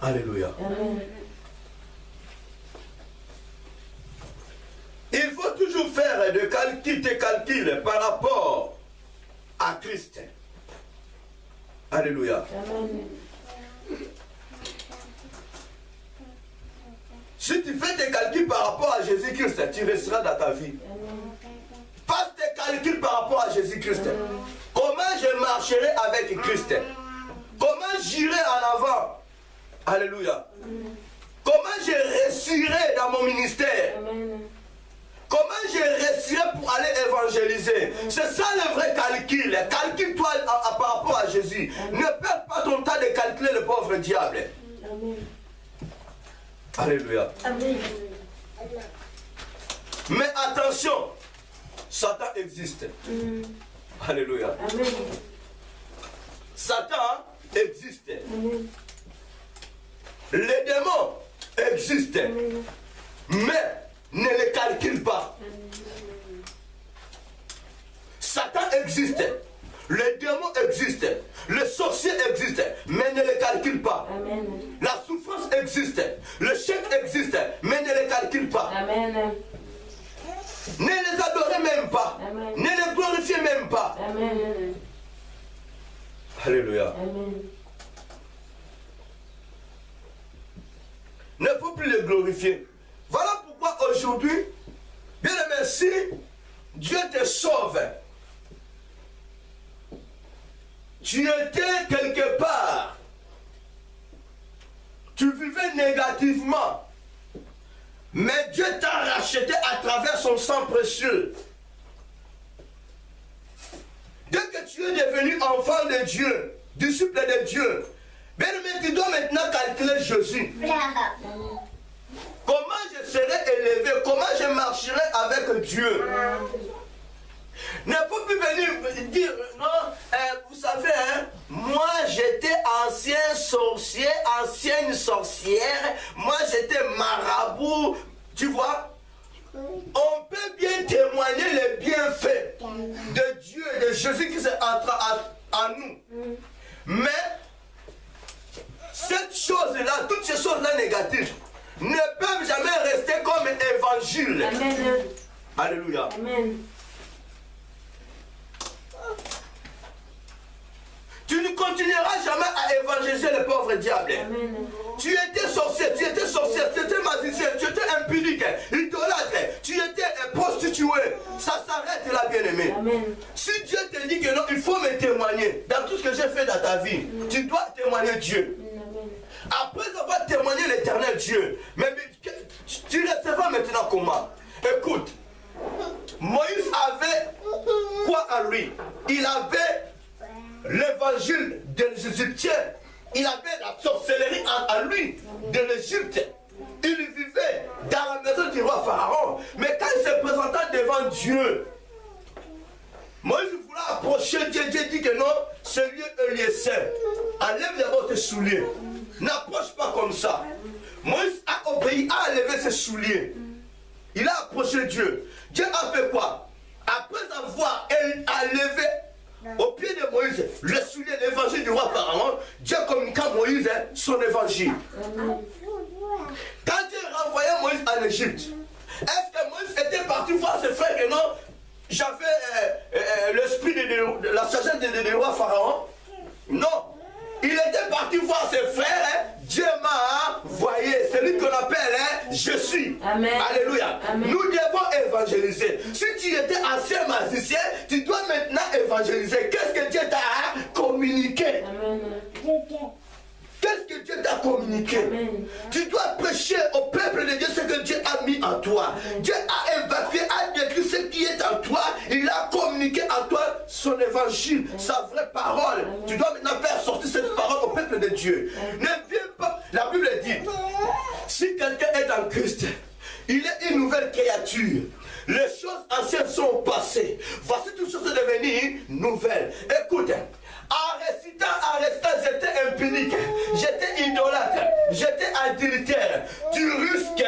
Alléluia. Amen. Il faut toujours faire des calculs par rapport à Christ. Alléluia. Amen. Si tu fais tes calculs par rapport à Jésus-Christ, tu resteras dans ta vie. Passe tes calculs par rapport à Jésus-Christ. Comment je marcherai avec Christ? Comment j'irai en avant? Alléluia. Comment je réussirai dans mon ministère? Amen. Comment je réussirai pour aller évangéliser? C'est ça le vrai calcul. Calcule-toi par rapport à Jésus. Ne perds pas ton temps de calculer le pauvre diable. Amen. Alléluia. Amen. Mais attention, Satan existe. Alléluia. Amen. Satan existe. Amen. Les démons existent. Amen. Mais ne les calcule pas. Satan existe. Les démons existent. Les sorciers existent. Mais ne les calcule pas. Amen. La souffrance existe. Le chèque existe. Mais ne les calcule pas. Amen. Ne les adorez même pas. Amen. Ne les glorifiez même pas. Amen. Alléluia. Amen. Ne faut plus les glorifier. Voilà pourquoi aujourd'hui, bien aimé, si Dieu te sauve, tu étais quelque part, tu vivais négativement, mais Dieu t'a racheté à travers son sang précieux. Dès que tu es devenu enfant de Dieu, disciple de Dieu, bien aimé, tu dois maintenant calculer Jésus. Comment je serai élevé, comment je marcherai avec Dieu. Ne faut plus venir dire, non, vous savez, hein, moi j'étais ancien sorcier, ancienne sorcière, moi j'étais marabout, tu vois. On peut bien témoigner les bienfaits de Dieu et de Jésus qui en nous. Mais cette chose-là, toutes ces choses-là négatives, ne peuvent jamais rester comme l'évangile. Amen. Alléluia. Amen. Tu ne continueras jamais à évangéliser le pauvre diable. Amen. Tu étais sorcier, tu étais sorcière, tu étais magicien, tu étais impunique, idolâtre, tu étais prostitué. Ça s'arrête là, bien-aimé. Amen. Si Dieu te dit que non, il faut me témoigner dans tout ce que j'ai fait dans ta vie, tu dois témoigner Dieu. Amen. Après avoir témoigné l'éternel Dieu, mais tu recevras maintenant comment? Écoute, Moïse avait quoi à lui? Il avait l'évangile de l'Égyptien. Il avait la sorcellerie à lui de l'Égypte. Il vivait dans la maison du roi Pharaon. Mais quand il se présenta devant Dieu, Moïse voulait approcher Dieu. Dieu dit que non, ce lieu est saint. Enlève d'abord tes souliers. N'approche pas comme ça. Moïse a obéi, a enlevé ses souliers. Il a approché Dieu. Dieu a fait quoi? Après avoir enlevé au pied de Moïse le soulier, l'évangile du roi Pharaon, Dieu communiqua à Moïse son évangile. Quand Dieu renvoyait Moïse en Égypte, est-ce que Moïse était parti voir ses frères que non, j'avais l'esprit de la sagesse du roi Pharaon? Non. Il était parti voir ses frères, Dieu m'a envoyé, celui qu'on appelle je suis. Amen. Alléluia. Amen. Nous devons évangéliser. Si tu étais ancien magicien, tu dois maintenant évangéliser. Qu'est-ce que Dieu t'a communiqué? Amen. Qu'est-ce que Dieu t'a communiqué? Amen. Tu dois prêcher au peuple de Dieu ce que Dieu a mis en toi. Amen. Dieu a évacué, a décrit ce qui est en toi. Il a communiqué en toi son évangile, sa vraie parole. Amen. Tu dois maintenant faire sortir cette parole au peuple de Dieu. Amen. Ne viens pas. La Bible dit, si quelqu'un est en Christ, il est une nouvelle créature. Les choses anciennes sont passées. Voici toutes choses devenues nouvelles. Écoute. En restant, j'étais impunique, j'étais idolâtre, j'étais adultère. Tu risques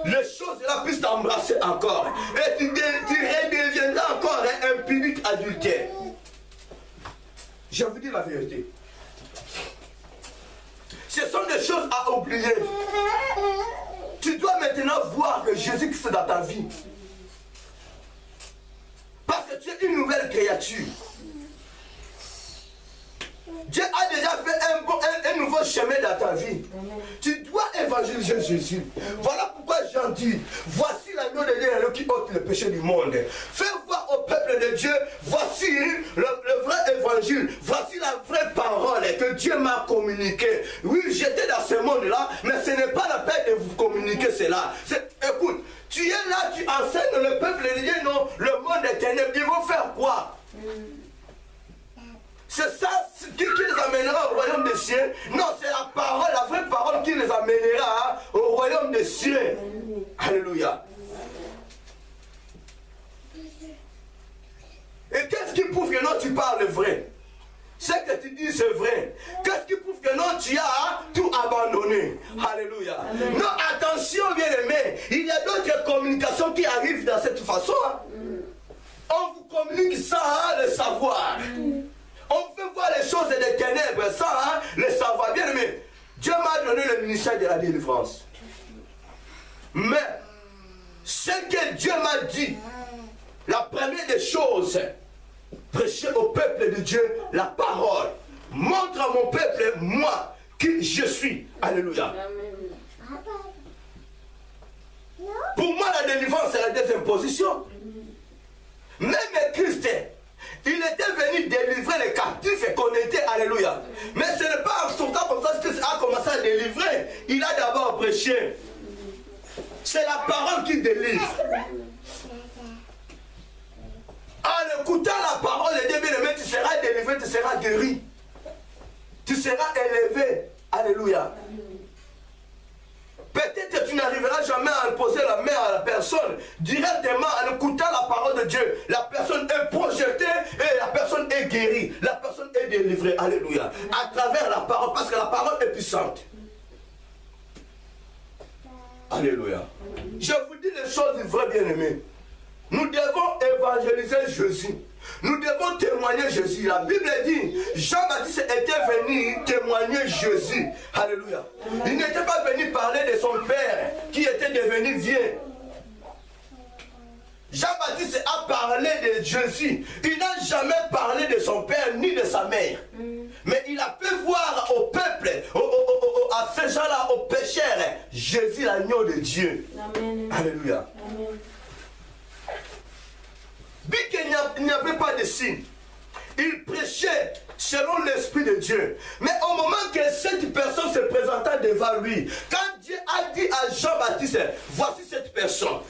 les choses là puissent t'embrasser encore. Et tu redeviendras encore impunique, adultère. Je vous dis la vérité. Ce sont des choses à oublier. Tu dois maintenant voir que Jésus-Christ est dans ta vie. Parce que tu es une nouvelle créature. Dieu a déjà fait un nouveau chemin dans ta vie. Amen. Tu dois évangéliser Jésus. Amen. Voilà pourquoi Jean dit, voici l'agneau de Dieu qui ôte le péché du monde. Fais voir au peuple de Dieu, voici le vrai évangile, voici la vraie parole que Dieu m'a communiquée. Oui, j'étais dans ce monde-là, mais ce n'est pas la peine de vous communiquer cela. Écoute, tu es là, tu enseignes le peuple de Dieu, non, le monde est ténèbres. Ils vont faire quoi? C'est ça qui les amènera au royaume des cieux. Non, c'est la parole, la vraie parole qui les amènera au royaume des cieux. Alléluia. Et qu'est-ce qui prouve que non, tu parles vrai? Ce que tu dis, c'est vrai. Qu'est-ce qui prouve que non, tu as tout abandonné? Alléluia. Amen. Non, attention, bien-aimé. Il y a d'autres communications qui arrivent de cette façon. On vous communique sans le savoir. On peut voir les choses des ténèbres sans le savoir. Bien aimé, Dieu m'a donné le ministère de la délivrance. Mais ce que Dieu m'a dit, la première des choses, prêcher au peuple de Dieu la parole. Montre à mon peuple, moi, qui je suis. Alléluia. Pour moi, la délivrance, c'est la deuxième position. Même Christ, il était venu délivrer les captifs et qu'on était, alléluia. Mais ce n'est pas en sortant comme ça qu'il a commencé à délivrer. Il a d'abord prêché. C'est la parole qui délivre. En écoutant la parole de Dieu, bien-aimé, tu seras délivré, tu seras guéri. Tu seras élevé. Alléluia. Peut-être que tu n'arriveras jamais à poser la main à la personne. Directement, en écoutant la parole de Dieu, la personne est projetée et la personne est guérie. La personne est délivrée. Alléluia. À travers la parole, parce que la parole est puissante. Alléluia. Je vous dis les choses vraies, bien-aimés. Nous devons évangéliser Jésus. Nous devons témoigner Jésus. La Bible dit, Jean-Baptiste était venu témoigner Jésus. Alléluia. Il n'était pas venu parler de son père qui était devenu vieux. Jean-Baptiste a parlé de Jésus. Il n'a jamais parlé de son père ni de sa mère. Mais il a pu voir au peuple, à ces gens-là, aux pécheurs, Jésus, l'agneau de Dieu. Amen. Alléluia. Amen. Bien qu'il n'y avait pas de signe, il prêchait selon l'Esprit de Dieu. Mais au moment que cette personne se présenta devant lui, quand Dieu a dit à Jean-Baptiste, voici cette personne,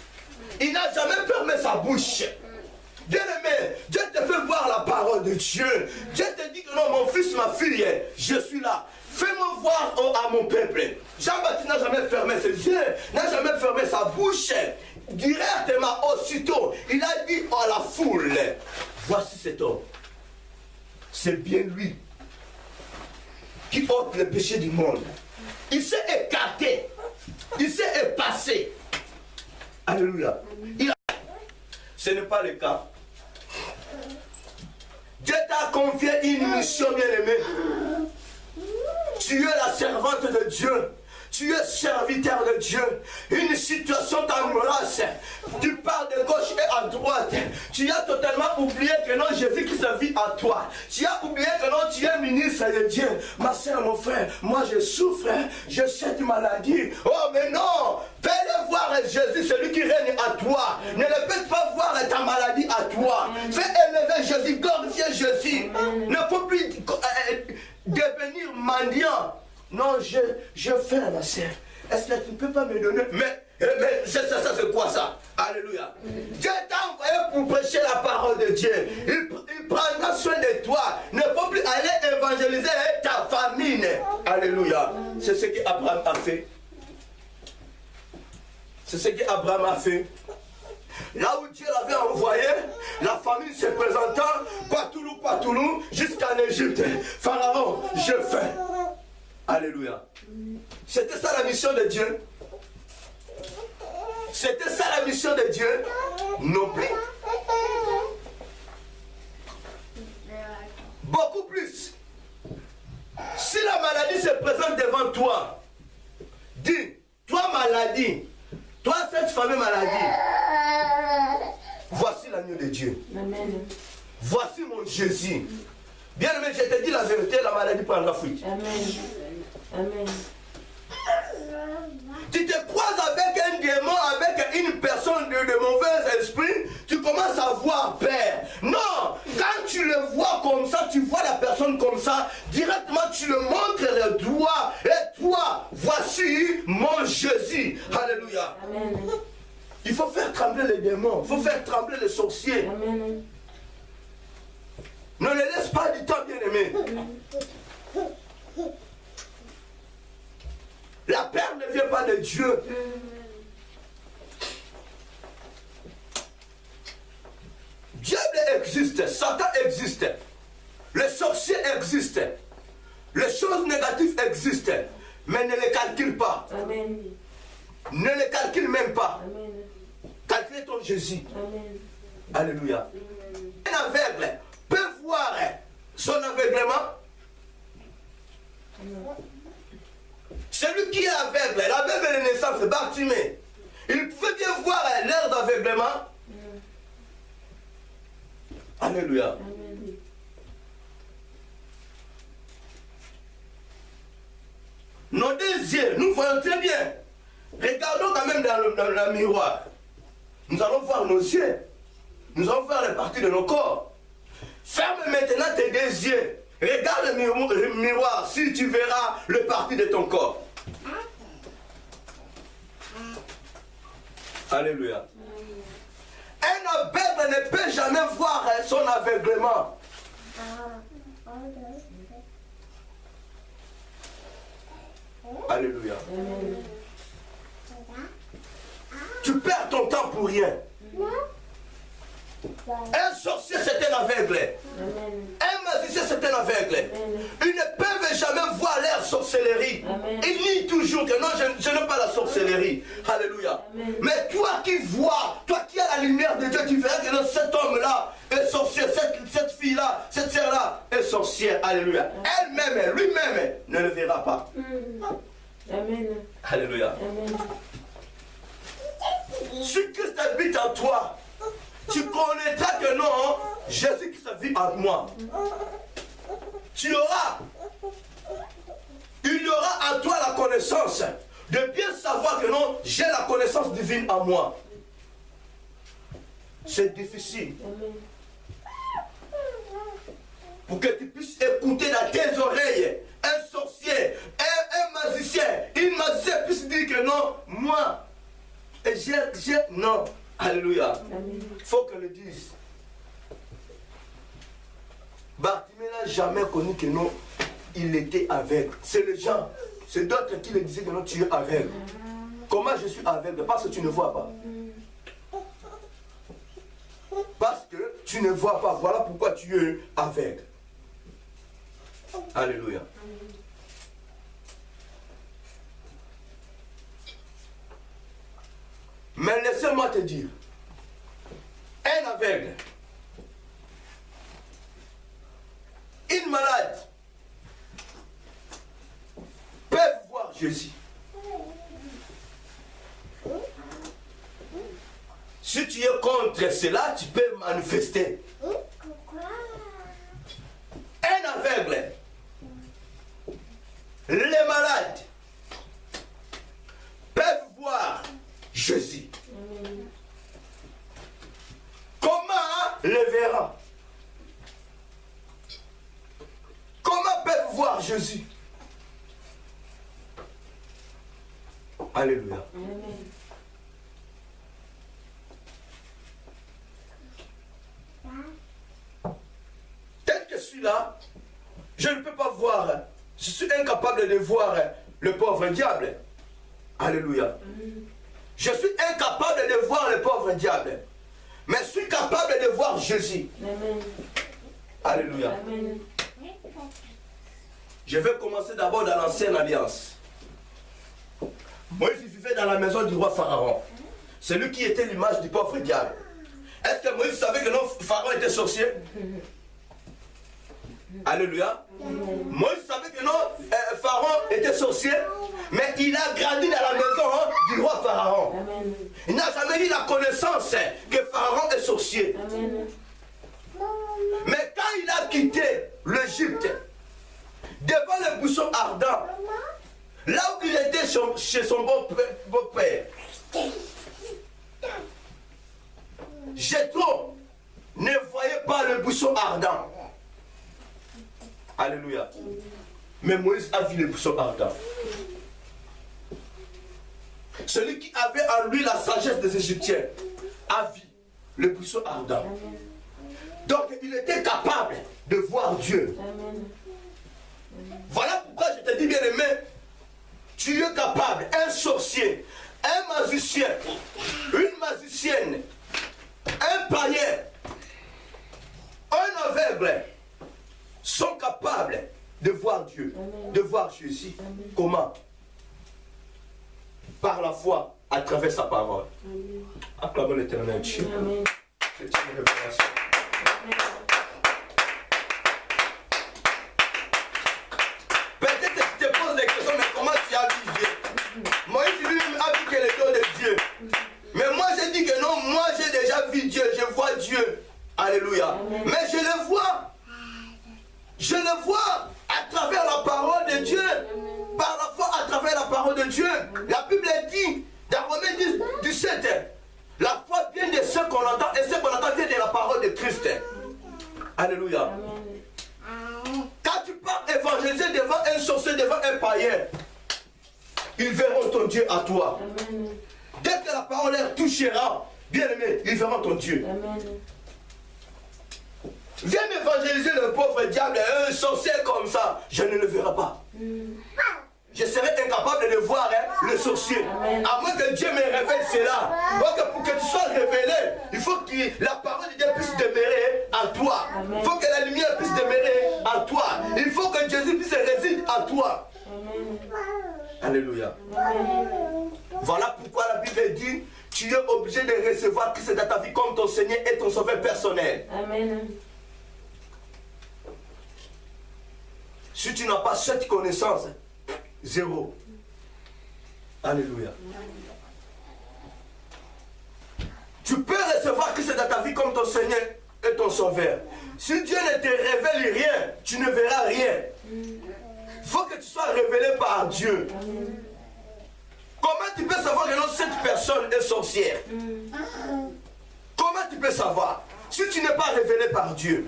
il n'a jamais fermé sa bouche. Bien-aimé, Dieu te fait voir la parole de Dieu. Dieu te dit que non, mon fils, ma fille, je suis là. Fais-moi voir à mon peuple. Jean-Baptiste n'a jamais fermé ses yeux, n'a jamais fermé sa bouche. Directement, aussitôt, il a dit à la foule, voici cet homme. C'est bien lui qui ôte le péché du monde. Il s'est écarté, il s'est effacé. Alléluia. Ce n'est pas le cas. Dieu t'a confié une mission, bien-aimée. Tu es la servante de Dieu. Tu es serviteur de Dieu. Une situation t'embrasse. Tu parles de gauche et à droite. Tu as totalement oublié que non, Jésus-Christ vit à toi. Tu as oublié que non, tu es ministre de Dieu. Ma soeur, mon frère, moi je souffre. Je cette maladie. Oh, mais non. Fais-le voir Jésus, celui qui règne à toi. Ne le fais pas voir ta maladie à toi. Fais élever Jésus, glorifier Jésus. Ne faut plus devenir mendiant. Non, je fais, ma soeur. Est-ce que tu ne peux pas me donner? Mais ça c'est quoi ça? Alléluia. Dieu t'a envoyé pour prêcher la parole de Dieu. Il prendra soin de toi. Ne faut plus aller évangéliser ta famille. Alléluia. C'est ce qu'Abraham a fait. C'est ce qu'Abraham a fait. Là où Dieu l'avait envoyé, la famille se présentant, Patoulou, jusqu'en Égypte. Pharaon, je fais. Alléluia. C'était ça la mission de Dieu. C'était ça la mission de Dieu. Non plus. Beaucoup plus. Si la maladie se présente devant toi, dis, toi maladie, toi cette famille maladie, voici l'agneau de Dieu. Amen. Voici mon Jésus. Bien aimé, je te dis la vérité, la maladie prendra fuite. Amen. Amen. Tu te croises avec un démon, avec une personne de mauvais esprit, tu commences à voir peur. Non, quand tu le vois comme ça, tu vois la personne comme ça, directement tu le montres le doigt. Et toi, voici mon Jésus. Alléluia. Amen. Il faut faire trembler les démons, il faut faire trembler les sorciers. Amen. Ne les laisse pas du temps, bien-aimé. La peur ne vient pas de Dieu. Diable existe, Satan existe, les sorciers existent, les choses négatives existent, mais ne les calcule pas. Amen. Ne les calcule même pas. Amen. Calcule ton Jésus. Amen. Alléluia. Un aveugle peut voir son aveuglement. Celui qui est aveugle, l'aveugle de naissance, Bartimée, il pouvait bien voir l'air d'aveuglement. Alléluia. Amen. Nos deux yeux, nous voyons très bien. Regardons quand même dans le miroir. Nous allons voir nos yeux. Nous allons voir les parties de nos corps. Ferme maintenant tes deux yeux. Regarde le miroir si tu verras le parti de ton corps. Alléluia. Un aveugle ne peut jamais voir son aveuglement. Alléluia. Amen. Tu perds ton temps pour rien. Un sorcier c'est un aveugle. Amen. Un magicien c'est un aveugle. Amen. Ils ne peuvent jamais voir leur sorcellerie. Amen. Ils nient toujours que non, je n'aime pas la sorcellerie. Alléluia. Amen. Mais toi qui vois, toi qui as la lumière de Dieu, tu verras que non, cet homme-là est sorcier, cette fille-là, cette sœur-là est sorcière. Alléluia. Elle-même, lui-même ne le verra pas. Amen. Alléluia. Amen. Si Christ habite en toi, tu connaîtras que non, Jésus-Christ vit en moi. Il y aura en toi la connaissance de bien savoir que non, j'ai la connaissance divine en moi. C'est difficile. Pour que tu puisses écouter dans tes oreilles un sorcier, un magicien, une magicienne puisse dire que non, moi, non. Alléluia. Il faut que le dise. Bartimée n'a jamais connu que non, il était aveugle. C'est les gens, c'est d'autres qui le disaient que non, tu es aveugle. Comment je suis aveugle? Parce que tu ne vois pas. Parce que tu ne vois pas. Voilà pourquoi tu es aveugle. Alléluia. Mais laissez-moi te dire, un aveugle, une malade, peuvent voir Jésus. Si tu es contre cela, tu peux manifester. Un aveugle, les malades peuvent voir Jésus. Comment les verra? Comment peuvent voir Jésus? Alléluia. Tel que celui-là, je ne peux pas voir. Je suis incapable de voir le pauvre diable. Alléluia. Je suis incapable de voir le pauvre diable. Mais je suis capable de voir Jésus. Amen. Alléluia. Amen. Je vais commencer d'abord dans l'ancienne alliance. Moïse vivait dans la maison du roi Pharaon. C'est lui qui était l'image du pauvre diable. Est-ce que Moïse savait que non, Pharaon était sorcier? Alléluia. Moïse savait que non, Pharaon était sorcier, mais il a grandi dans la maison du roi Pharaon. Amen. Il n'a jamais eu la connaissance que Pharaon est sorcier. Amen. Mais quand il a quitté l'Égypte, devant le buisson ardent, là où il était chez son beau-père, Jéthro ne voyait pas le buisson ardent. Alléluia. Mais Moïse a vu le buisson ardent. Celui qui avait en lui la sagesse des Égyptiens a vu le buisson ardent. Donc il était capable de voir Dieu. Voilà pourquoi je te dis, bien aimé, tu es capable, un sorcier, un magicien, une magicienne, un païen, un aveugle sont capables de voir Dieu, de voir Jésus. Comment? Par la foi, à travers sa parole. Acclamons l'Éternel Dieu. C'est une révélation. Peut-être que tu te poses des questions, mais comment tu as vu Dieu? Moïse lui a vu que le don de Dieu. Mais moi je dis que non, moi j'ai déjà vu Dieu, je vois Dieu. Alléluia. Amen. Mais je le vois. Je le vois à travers la parole de Dieu. Par la foi à travers la parole de Dieu. La Bible dit dans Romains 10, 17, la foi vient de ce qu'on entend et ce qu'on entend vient de la parole de Christ. Alléluia. Quand tu pars évangéliser devant un sorcier, devant un païen, ils verront ton Dieu à toi. Amen. Dès que la parole leur touchera, bien aimé, ils verront ton Dieu. Amen. Viens m'évangéliser le pauvre diable, un sorcier comme ça, je ne le verrai pas. Je serai incapable de voir le sorcier. Amen. À moins que Dieu me révèle cela. Donc pour que tu sois révélé, il faut que la parole de Dieu puisse demeurer en toi. Amen. Il faut que la lumière puisse demeurer en toi. Il faut que Jésus puisse résider en toi. Amen. Alléluia. Amen. Voilà pourquoi la Bible dit, tu es obligé de recevoir Christ dans ta vie comme ton Seigneur et ton Sauveur personnel. Amen. Si tu n'as pas cette connaissance, zéro. Alléluia. Tu peux recevoir Christ dans ta ta vie comme ton Seigneur et ton Sauveur. Si Dieu ne te révèle rien, tu ne verras rien. Il faut que tu sois révélé par Dieu. Comment tu peux savoir que non, cette personne est sorcière? Comment tu peux savoir? Si tu n'es pas révélé par Dieu.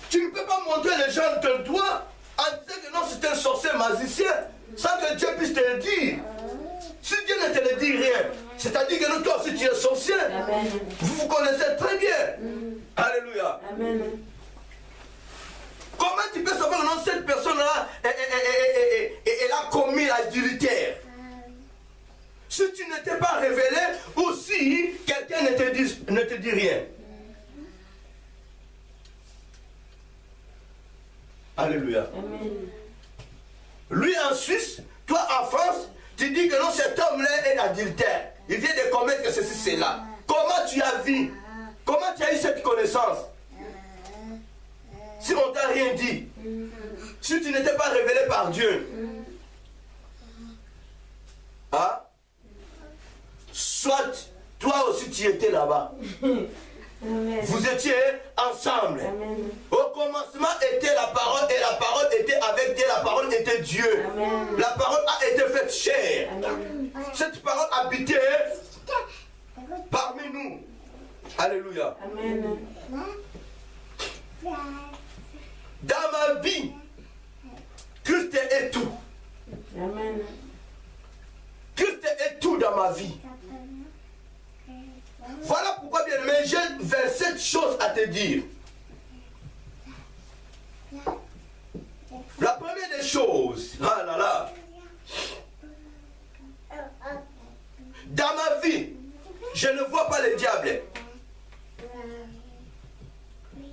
Tu ne peux pas montrer les gens de toi en disant que non, c'est un sorcier magicien, sans que Dieu puisse te le dire. Si Dieu ne te le dit rien, c'est-à-dire que nous, toi aussi tu es sorcier. Amen. Vous vous connaissez très bien. Alléluia. Amen. Comment tu peux savoir que non, cette personne-là, elle a commis l'adultère? Si tu ne t'es pas révélé, ou si quelqu'un ne te dit rien. Alléluia. Amen. Lui en Suisse, toi en France, tu dis que non, cet homme-là est adultère. Il vient de commettre ceci, cela. Comment tu as vu? Comment tu as eu cette connaissance? Si on t'a rien dit, si tu n'étais pas révélé par Dieu, hein? Soit toi aussi tu étais là-bas. Amen. Vous étiez ensemble. Amen. Au commencement était la parole et la parole était avec Dieu, la parole était Dieu. Amen. La parole a été faite chair. Amen. Cette parole habitait parmi nous. Alléluia. Amen. Dans ma vie, Christ est tout. Amen. Christ est tout dans ma vie. Voilà pourquoi, bien aimé, j'ai 27 choses à te dire. La première des choses, ah là là, dans ma vie, je ne vois pas le diable.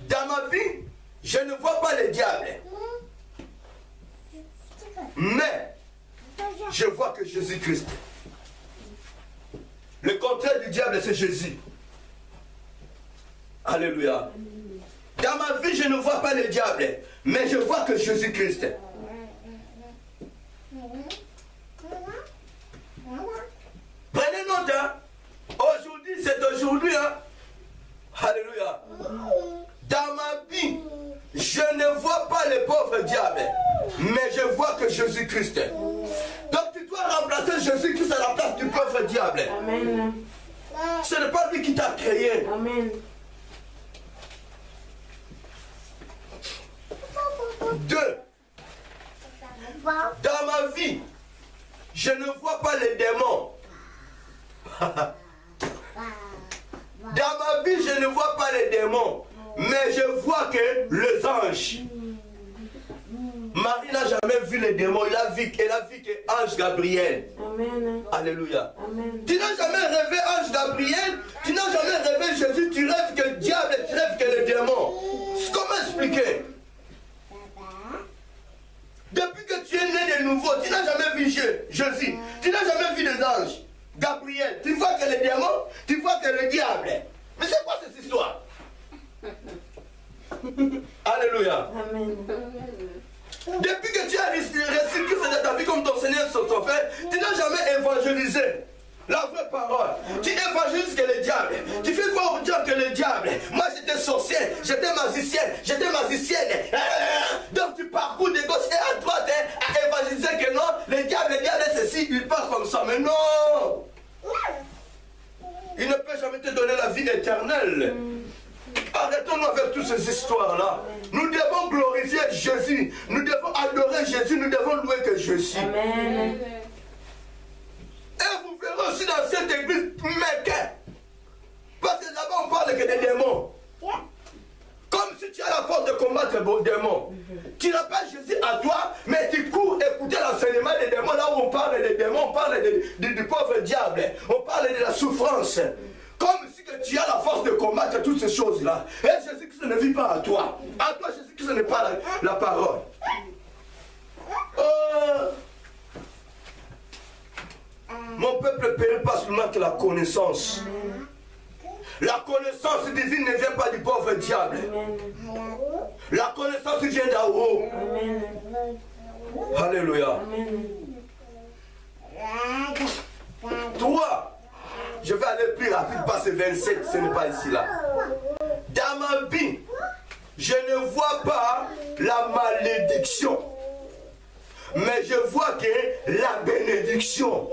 Dans ma vie, je ne vois pas le diable. Mais, je vois que Jésus-Christ. Le contraire du diable, c'est Jésus. Alléluia. Dans ma vie, je ne vois pas le diable, mais je vois que Jésus-Christ. Prenez note, hein? Aujourd'hui, c'est aujourd'hui. Hein? Alléluia. Dans ma vie, je ne vois pas le pauvre diable, mais je vois que Jésus-Christ. Donc tu dois remplacer Jésus-Christ à la place du pauvre diable. Amen. Ce n'est pas lui qui t'a créé. Amen. 2. Dans ma vie, je ne vois pas les démons. Dans ma vie, je ne vois pas les démons, mais je vois que les anges. Marie n'a jamais vu les démons, elle a vu que ange Gabriel. Amen. Alléluia. Amen. Tu n'as jamais rêvé ange Gabriel, tu n'as jamais rêvé Jésus, tu rêves que le diable, tu rêves que le démon. Comment expliquer? Depuis que tu es né de nouveau, tu n'as jamais vu Jésus, tu n'as jamais vu les anges. Gabriel, tu vois que les démons, tu vois que le diable. Mais c'est quoi cette histoire? Alléluia. Amen. Depuis que tu as reçu Christ dans ta vie comme ton Seigneur et ton Sauveur, tu n'as jamais évangélisé la vraie parole. Tu évangélises que le diable. Tu fais voir aux gens que le diable, moi j'étais sorcière, j'étais magicienne, j'étais magicienne. Donc tu parcours de gauche et à droite à évangéliser que non, le diable est ceci, il part comme ça. Mais non! Il ne peut jamais te donner la vie éternelle. Arrêtons-nous avec toutes ces histoires-là. Nous devons glorifier Jésus. Nous devons adorer Jésus. Nous devons louer que Jésus. Amen. Et vous verrez aussi dans cette église, Méquin. Parce que là-bas, on parle que des démons. Comme si tu as la force de combattre les démons. Tu n'as pas Jésus à toi, mais tu cours écouter l'enseignement des démons. Là où on parle des démons, on parle du pauvre diable. On parle de la souffrance. Comme si que tu as la force de combattre toutes ces choses-là. Et Jésus-Christ ne vit pas à toi. À toi, Jésus-Christ n'est pas la parole. Mon peuple périt pas seulement que la connaissance. La connaissance divine ne vient pas du pauvre diable. La connaissance vient d'en haut. Alléluia. 3. je vais aller plus rapide parce que 27, ce n'est pas ici là. Dans ma vie, je ne vois pas la malédiction, mais je vois que la bénédiction.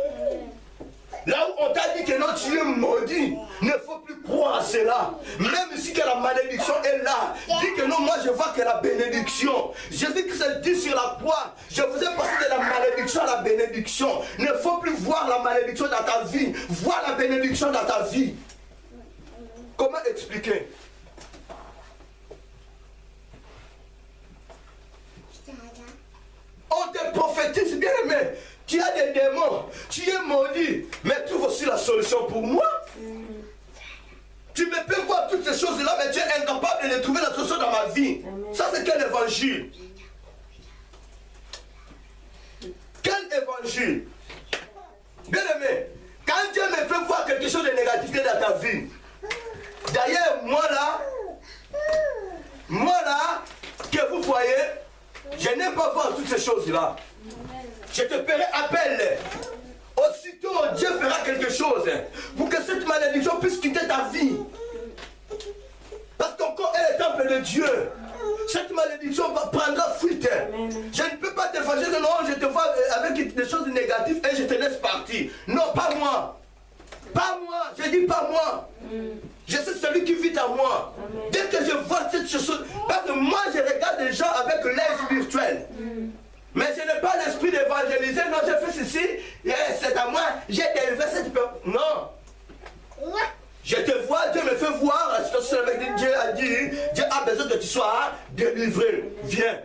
Là où on t'a dit que non, tu es maudit, ne faut plus croire à cela. Même si que la malédiction est là, dis que non, moi je vois que la bénédiction. Jésus-Christ dit sur la croix, je vous ai passé de la malédiction à la bénédiction. Ne faut plus voir la malédiction dans ta vie, vois la bénédiction dans ta vie. Comment expliquer? On te prophétise, bien aimé. Tu as des démons, tu es maudit, mais trouve aussi la solution pour moi. Tu me peux voir toutes ces choses-là, mais tu es incapable de trouver la solution dans ma vie. Ça, c'est quel évangile? Quel évangile? Bien aimé, quand Dieu me fait voir quelque chose de négatif dans ta vie, d'ailleurs, moi là, que vous voyez, je n'aime pas voir toutes ces choses-là. Je te ferai appel. Aussitôt, Dieu fera quelque chose pour que cette malédiction puisse quitter ta vie. Parce que ton corps est le temple de Dieu. Cette malédiction prendra fuite. Je ne peux pas te faire que non, je te vois avec des choses négatives et je te laisse partir. Non, pas moi. Pas moi. Je dis pas moi. Je suis celui qui vit en moi. Dès que je vois cette chose, parce que moi je regarde les gens avec l'œil spirituel. Mais je n'ai pas l'esprit d'évangéliser. Non, je fais ceci. C'est à moi. J'ai délivré cette personne. Non. Je te vois, Dieu me fait voir la situation avec Dieu a dit, Dieu a besoin que tu sois délivré. Viens.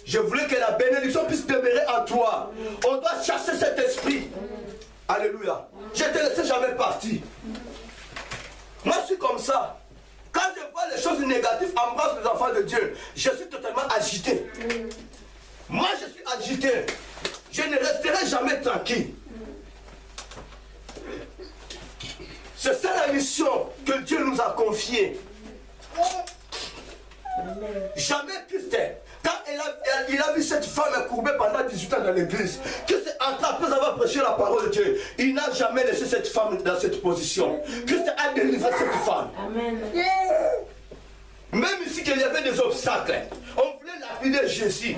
Je voulais que la bénédiction puisse demeurer en toi. On doit chasser cet esprit. Alléluia. Je ne te laisserai jamais partir. Moi, je suis comme ça. Quand je vois les choses négatives embrasse les enfants de Dieu, je suis totalement agité. Moi, je suis agité. Je ne resterai jamais tranquille. C'est ça la mission que Dieu nous a confiée. Jamais Christ, quand il a vu cette femme courbée pendant 18 ans dans l'église, Christ est entré après avoir prêché la parole de Dieu. Il n'a jamais laissé cette femme dans cette position. Christ a délivré cette femme. Amen. Même ici qu'il y avait des obstacles, on voulait lapider Jésus.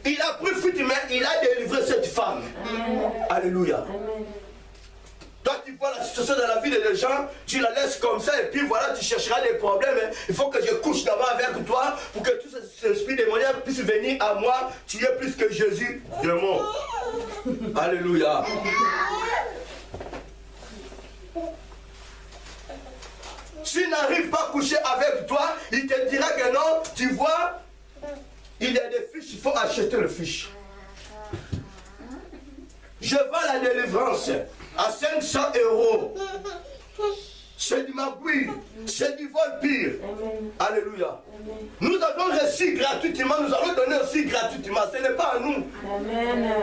Il a pris fuite, mais il a délivré cette femme. Alléluia. Toi, tu vois la situation dans la vie des gens, tu la laisses comme ça, et puis voilà, tu chercheras des problèmes. Il faut que je couche d'abord avec toi pour que tout cet esprit démoniaque puisse venir à moi. Tu es plus que Jésus de mon. Alléluia. S'il n'arrive pas à coucher avec toi, il te dira que non, tu vois, il y a des fiches, il faut acheter le fiche. Je vends la délivrance à 500 €. C'est du magouille, c'est du vol pire. Alléluia. Nous avons reçu gratuitement, nous allons donner aussi gratuitement. Ce n'est pas à nous. Amen.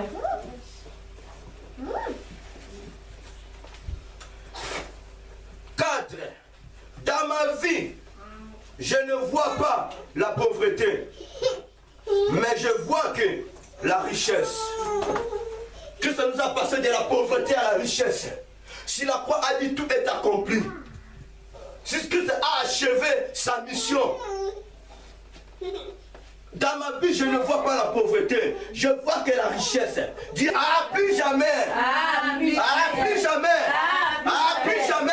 Cadre. Dans ma vie, je ne vois pas la pauvreté, mais je vois que la richesse. Que ça nous a passé de la pauvreté à la richesse. Si la croix a dit tout est accompli, si Christ a achevé sa mission, dans ma vie je ne vois pas la pauvreté, je vois que la richesse. Dis plus jamais, plus jamais, plus jamais.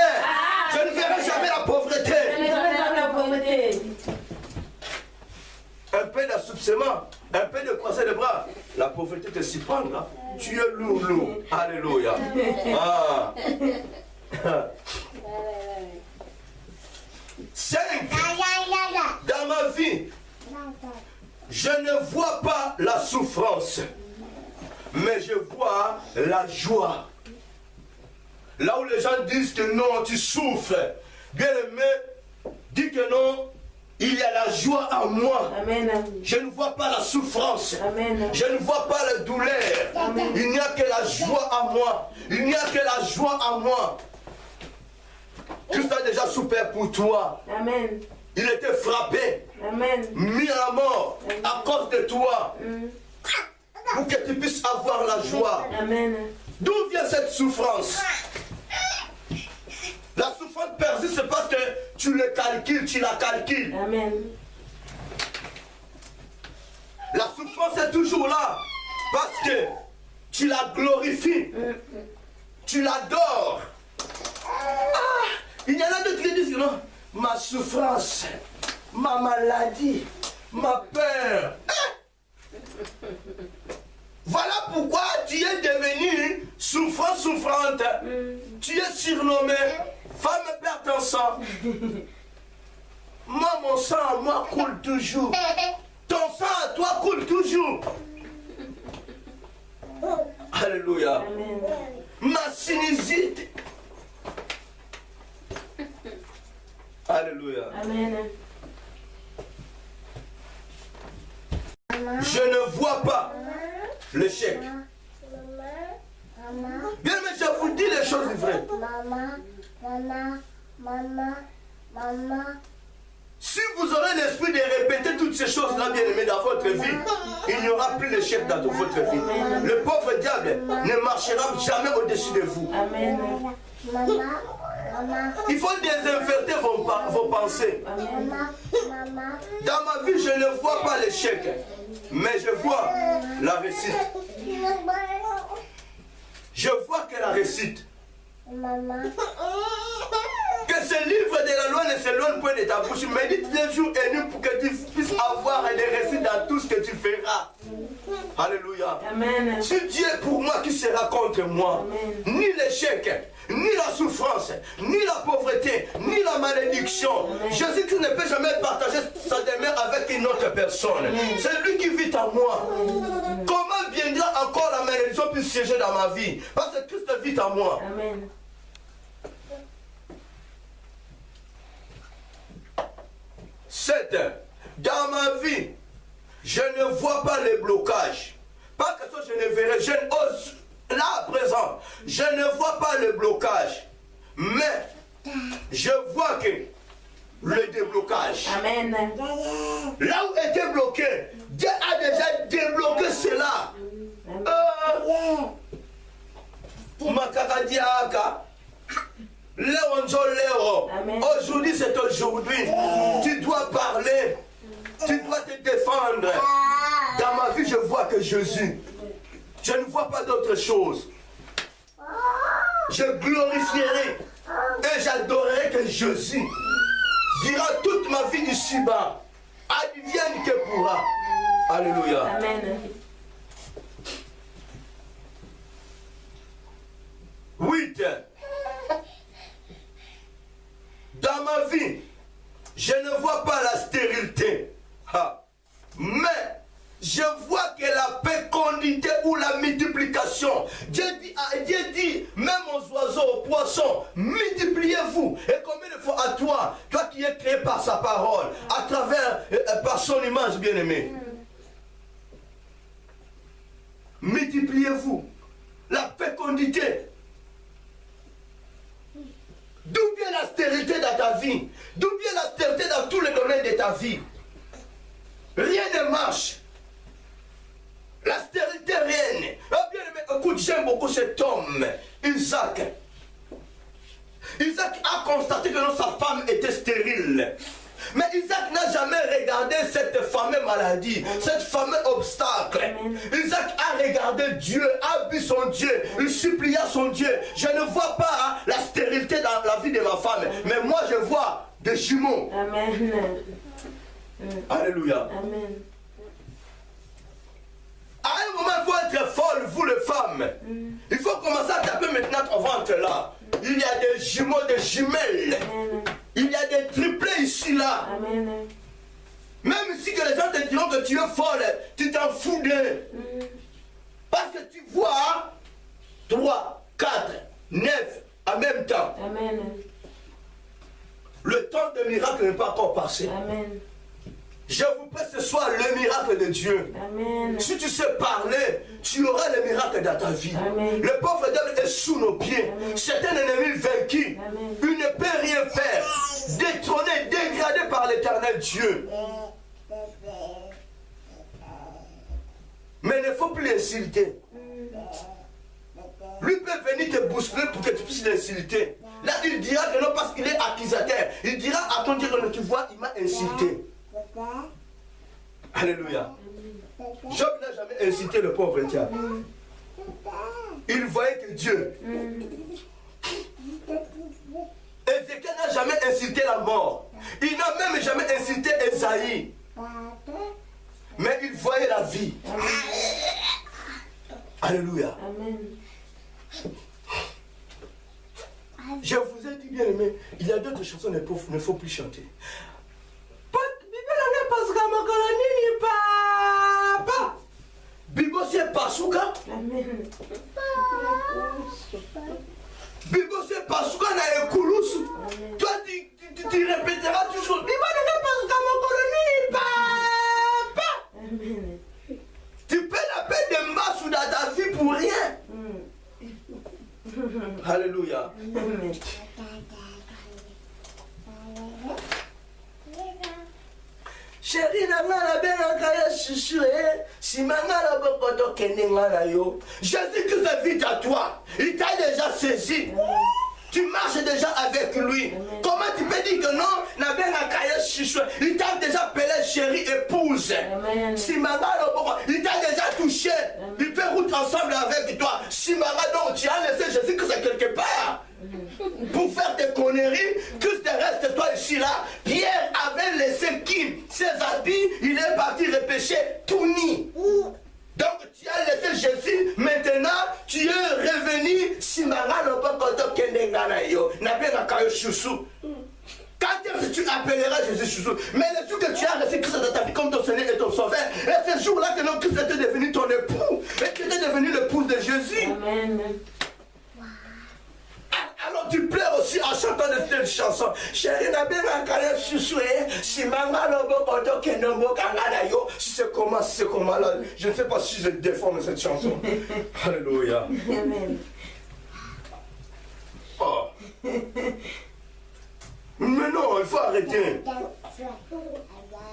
Je ne verrai jamais la pauvreté. Un peu d'assoupissement, un peu de croisé de bras, la pauvreté te s'y prendra. Tu es lourd. Alléluia. Ah. 5. Dans ma vie, je ne vois pas la souffrance, mais je vois la joie. Là où les gens disent que non, tu souffres, bien aimé, dis que non, il y a la joie en moi. Amen. Je ne vois pas la souffrance. Amen. Je ne vois pas la douleur. Amen. Il n'y a que la joie en moi. Il n'y a que la joie en moi. Christ a déjà souffert pour toi. Amen. Il était frappé. Amen. Mis à mort. Amen. À cause de toi. Pour que tu puisses avoir la joie. Amen. D'où vient cette souffrance? tu le calcules, tu la calcules. Amen. La souffrance est toujours là parce que tu la glorifies, tu l'adores. Ah, il y en a d'autres qui disent que non, ma souffrance, ma maladie, ma peur. Voilà pourquoi tu es devenu souffrante. Tu es surnommé femme perte en sang. Moi, mon sang à moi coule toujours. Ton sang à toi coule toujours. Alléluia. Amen. Ma sinusite. Alléluia. Amen. Je ne vois pas l'échec. Bien, mais je vous dis les choses vraies. Si vous aurez l'esprit de répéter toutes ces choses-là, bien aimés, dans votre vie, il n'y aura plus d'échec dans toute votre vie. Le pauvre diable ne marchera jamais au-dessus de vous. Amen. Il faut désinvertir vos pensées. Dans ma vie, je ne vois pas l'échec, mais je vois la réussite. Je vois que la réussite. Que ce livre de la loi ne s'éloigne point de ta bouche. Médite les jours et nuits pour que tu puisses avoir des réussites dans tout ce que tu feras. Alléluia. Amen. Si Dieu est pour moi, qui sera contre moi? Amen. Ni l'échec, ni la souffrance, ni la pauvreté, ni la malédiction. Jésus-Christ ne peut jamais partager sa demeure avec une autre personne. C'est lui qui vit en moi. Comment viendra encore la malédiction puis siéger dans ma vie? Parce que Christ vit en moi. Amen. Dans ma vie, je ne vois pas les blocages. Pas que ça, je ne verrai. Je n'ose. Là, à présent, je ne vois pas le blocage. Mais, je vois que le déblocage. Amen. Là où était bloqué, Dieu a déjà débloqué cela. Makakadiaka. Aujourd'hui, c'est aujourd'hui. Tu dois parler. Tu dois te défendre. Dans ma vie, je vois que Jésus. Je ne vois pas d'autre chose. Je glorifierai et j'adorerai que Jésus dira toute ma vie ici-bas. Advienne que pourra. Alléluia. Amen. 8. Dans ma vie, je ne vois pas la stérilité. Mais je vois que la fécondité ou la multiplication. Dieu dit, même aux oiseaux, aux poissons, multipliez-vous. Et combien de fois à toi, toi qui es créé par sa parole, à travers, par son image, bien-aimé. Multipliez-vous. La fécondité. D'où vient la stérilité dans ta vie? D'où vient la stérilité dans tous les domaines de ta vie? Rien ne marche. La stérilité règne. Écoute, j'aime beaucoup cet homme, Isaac. Isaac a constaté que sa femme était stérile. Mais Isaac n'a jamais regardé cette fameuse maladie, cette fameuse obstacle. Isaac a regardé Dieu, a vu son Dieu, il supplia son Dieu. Je ne vois pas la stérilité dans la vie de ma femme, mais moi je vois des jumeaux. Amen. Alléluia. Amen. À un moment, il faut être folle, vous les femmes. Il faut commencer à taper maintenant ton ventre là. Il y a des jumeaux, des jumelles. Amen. Il y a des triplés ici là. Amen. Même si que les gens te diront que tu es folle, tu t'en fous d'eux. Parce que tu vois 3, 4, 9 en même temps. Amen. Le temps de miracle n'est pas encore passé. Amen. Je vous prie ce soir le miracle de Dieu. Amen. Si tu sais parler, tu auras le miracle dans ta vie. Amen. Le pauvre diable est sous nos pieds. Amen. C'est un ennemi vaincu. Amen. Il ne peut rien faire. Détrôné, dégradé par l'éternel Dieu. Mais il ne faut plus l'insulter. Lui peut venir te bousculer pour que tu puisses l'insulter. Là, il dira que non parce qu'il est accusateur. Il dira qu'on dit, tu vois, il m'a insulté. Alléluia. Job n'a jamais incité le pauvre diable. Il voyait que Dieu. Ézéchiel n'a jamais incité la mort. Il n'a même jamais incité Esaïe. Mais il voyait la vie. Alléluia. Amen. Je vous ai dit, bien aimé, il y a d'autres chansons qu'il ne faut plus chanter. Bibo c'est Pasuka. Amen. Bibo c'est Pasuka na Ekulusu. Toi tu répéteras toujours. Bibo n'est Pasuka mon papa. Amen. Tu peux la peine de massou dans ta vie pour rien. Alléluia. Amen. Chérie, Jésus-Christ vit à toi. Il t'a déjà saisi. Tu marches déjà avec lui. Comment tu peux dire que non? Il t'a déjà appelé chérie, épouse. Il t'a déjà touché. Il fait route ensemble avec toi. Donc tu as laissé Jésus-Christ quelque part. Pour faire des conneries, Christ reste toi ici là. Pierre avait laissé qui? Ses habits, il est parti repêcher tout nu. Donc tu as laissé Jésus, maintenant tu es revenu. Quand tu appelleras Jésus chouchou, mais le jour que tu as reçu Christ dans ta vie comme ton Seigneur et ton Sauveur, et ce jour-là que non, Christ était devenu ton époux, et tu étais devenu l'épouse de Jésus. Amen. Alors tu pleures aussi en chantant de cette chanson. Chérie, si c'est comment là. Je ne sais pas si je déforme cette chanson. Alléluia. Amen. Oh. Mais non, il faut arrêter.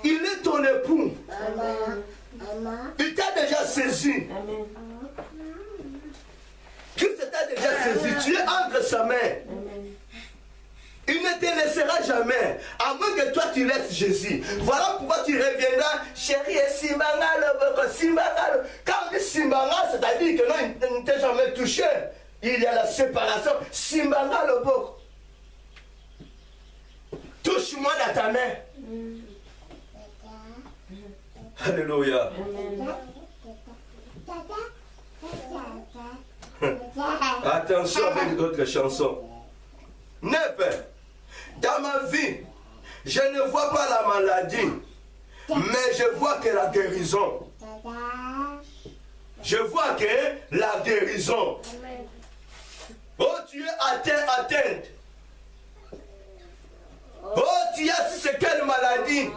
Il est ton époux. Il t'a déjà saisi. Amen. Christ t'a déjà saisi. Tu es entre sa main. Amen. Il ne te laissera jamais, à moins que toi tu laisses Jésus. Voilà pourquoi tu reviendras, chérie, Simbanga, Simbanga. Quand on dit Simbanga, c'est-à-dire que non, il ne t'a jamais touché. Il y a la séparation. Simbanga, le bok. Touche-moi dans ta main. Alléluia. Attention avec d'autres chansons. 9. Dans ma vie, je ne vois pas la maladie, mais je vois que la guérison. Je vois que la guérison. Oh, tu es atteinte. Oh, tu as si c'est quelle maladie?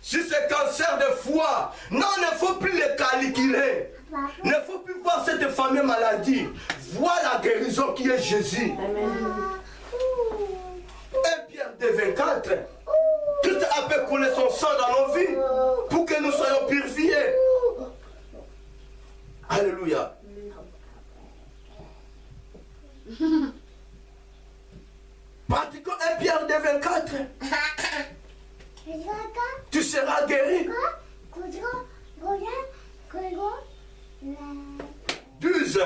Si c'est cancer de foie, non, il ne faut plus le calculer. Il ne faut plus voir cette fameuse maladie. Vois la guérison qui est Jésus. Amen. 1 Pierre 2,24. Christ a fait couler son sang dans nos vies pour que nous soyons purifiés. Alléluia. Pratiquons 1 Pierre 2,24. Tu seras guéri. 12.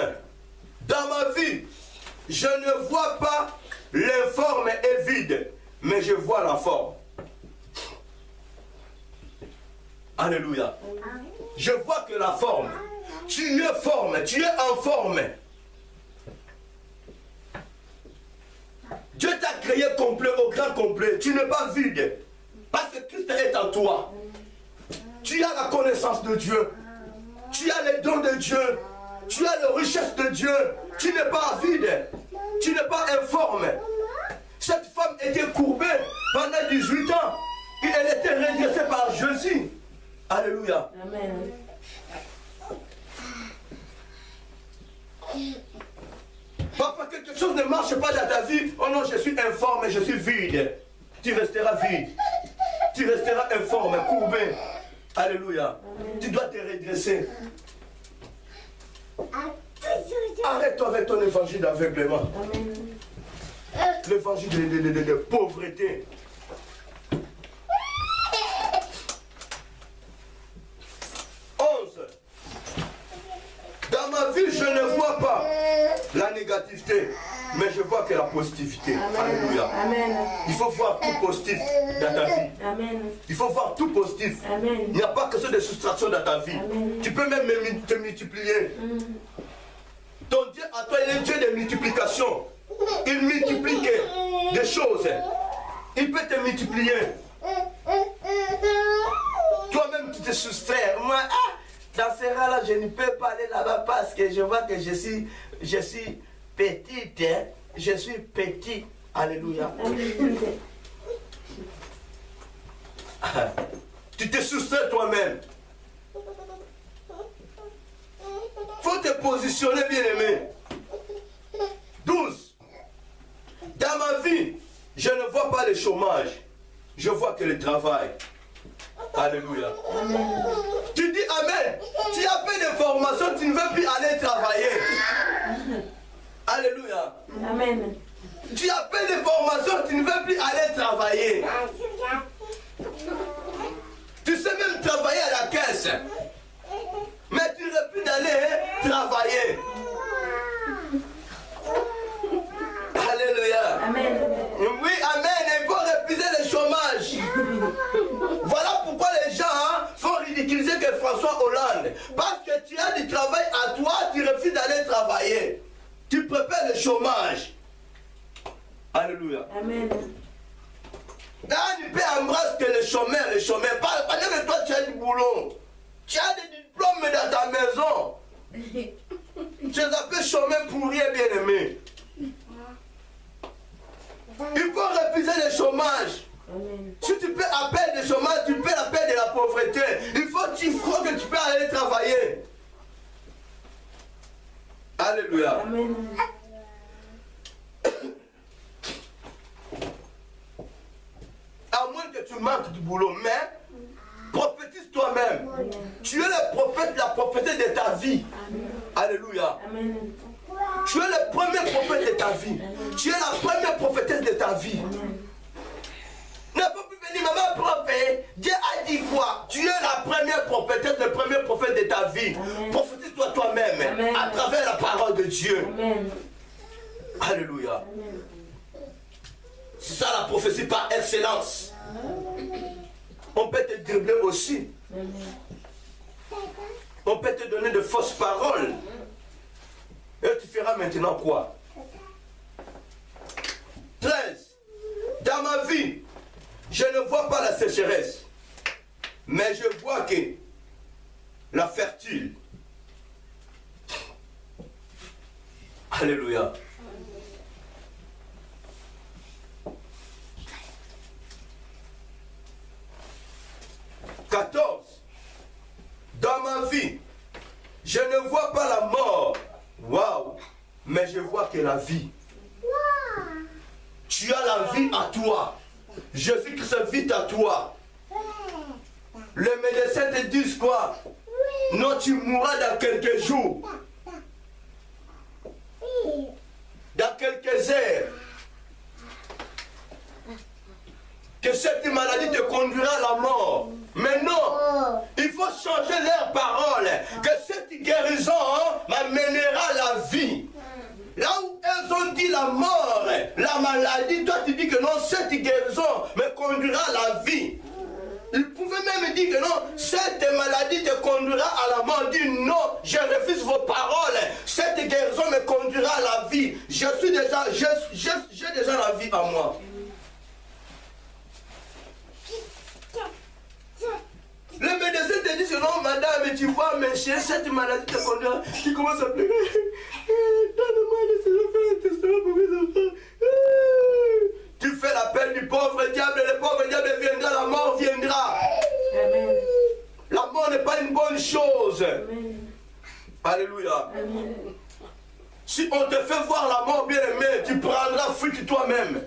Dans ma vie, je ne vois pas l'informe et vide, mais je vois la forme. Alléluia. Je vois que la forme. Tu es forme, tu es en forme. Dieu t'a créé complet, au grand complet. Tu n'es pas vide. Parce que Christ est en toi. Tu as la connaissance de Dieu. Tu as les dons de Dieu. Tu as la richesse de Dieu. Tu n'es pas vide. Tu n'es pas informe. Cette femme était courbée pendant 18 ans. Et elle était redressée par Jésus. Alléluia. Amen. Parfois quelque chose ne marche pas dans ta vie. Oh non, je suis informe et je suis vide. Tu resteras vide. Tu resteras informe, courbé. Alléluia. Amen. Tu dois te redresser. Arrête-toi avec ton évangile d'aveuglement. L'évangile de pauvreté. positivité. Amen. Alléluia. Amen. Il faut voir tout positif dans ta vie. Amen. Il faut voir tout positif. Amen. Il n'y a pas que ça de soustraction dans ta vie. Amen. Tu peux même te multiplier. Ton Dieu à toi, il est Dieu de multiplication. Il multiplie des choses. Il peut te multiplier. Toi-même, tu te soustrais. Moi, dans ce cas-là, je ne peux pas aller là-bas parce que je vois que je suis petite. Hein? Je suis petit. Alléluia. Tu te soustrais toi-même. Faut te positionner, bien-aimé. 12. Dans ma vie, je ne vois pas le chômage. Je vois que le travail. Alléluia. Amen. Tu dis Amen. Tu as fait des formations, tu ne veux plus aller travailler. Alléluia. Amen. Tu as fait des formations, tu ne veux plus aller travailler. Tu sais même travailler à la caisse. Mais tu ne veux plus d'aller travailler. Alléluia. Amen. Oui, amen. Il faut refuser le chômage. Voilà pourquoi les gens font ridiculiser que François Hollande. Parce que tu as du travail à toi, tu refuses d'aller travailler. Tu préfères le chômage. Alléluia. Amen. Là, tu peux embrasser que le chômeur. Pendant que toi, tu as du boulot. Tu as des diplômes dans ta maison. Tu es appelé chômeur pour rien, bien-aimé. Il faut refuser le chômage. Amen. Si tu peux appeler le chômage, tu peux appeler de la pauvreté. Il faut que tu peux aller travailler. Alléluia. Amen. À moins que tu manques du boulot, mais prophétise toi-même. Tu es le prophète, la prophétesse de ta vie. Amen. Alléluia. Amen. Tu es le premier prophète de ta vie. Tu es la première prophétesse de ta vie. Ne faut plus venir, maman prophète. Dieu a dit quoi? Tu es la première prophétesse, le premier prophète de ta vie. Prophétise-toi toi-même à travers la parole de Dieu. Amen. Alléluia. Amen. C'est ça la prophétie par excellence. On peut te dribbler aussi. On peut te donner de fausses paroles. Et tu feras maintenant quoi? 13. Dans ma vie, je ne vois pas la sécheresse, mais je vois que la fertile. Alléluia. Dans ma vie, je ne vois pas la mort. Waouh! Mais je vois que la vie. Tu as la vie à toi. Jésus-Christ vit à toi. Les médecins te disent quoi? Non, tu mourras dans quelques jours. Dans quelques heures. Que cette maladie te conduira à la mort. Mais non, il faut changer leurs paroles. Que cette guérison m'amènera à la vie. Là où elles ont dit la mort, la maladie, toi tu dis que non, cette guérison me conduira à la vie. Ils pouvaient même dire que non, cette maladie te conduira à la mort. Dis non, je refuse vos paroles. Cette guérison me conduira à la vie. J'ai déjà la vie à moi. Le médecin te dit que non, madame, tu vois, monsieur, cette maladie te conduira. Tu commences à pleurer. Donne-moi le testament pour mes enfants. Tu fais l'appel du pauvre diable, le pauvre diable viendra, la mort viendra. Amen. La mort n'est pas une bonne chose. Amen. Alléluia. Amen. Si on te fait voir la mort, bien aimé, tu prendras fuite toi-même.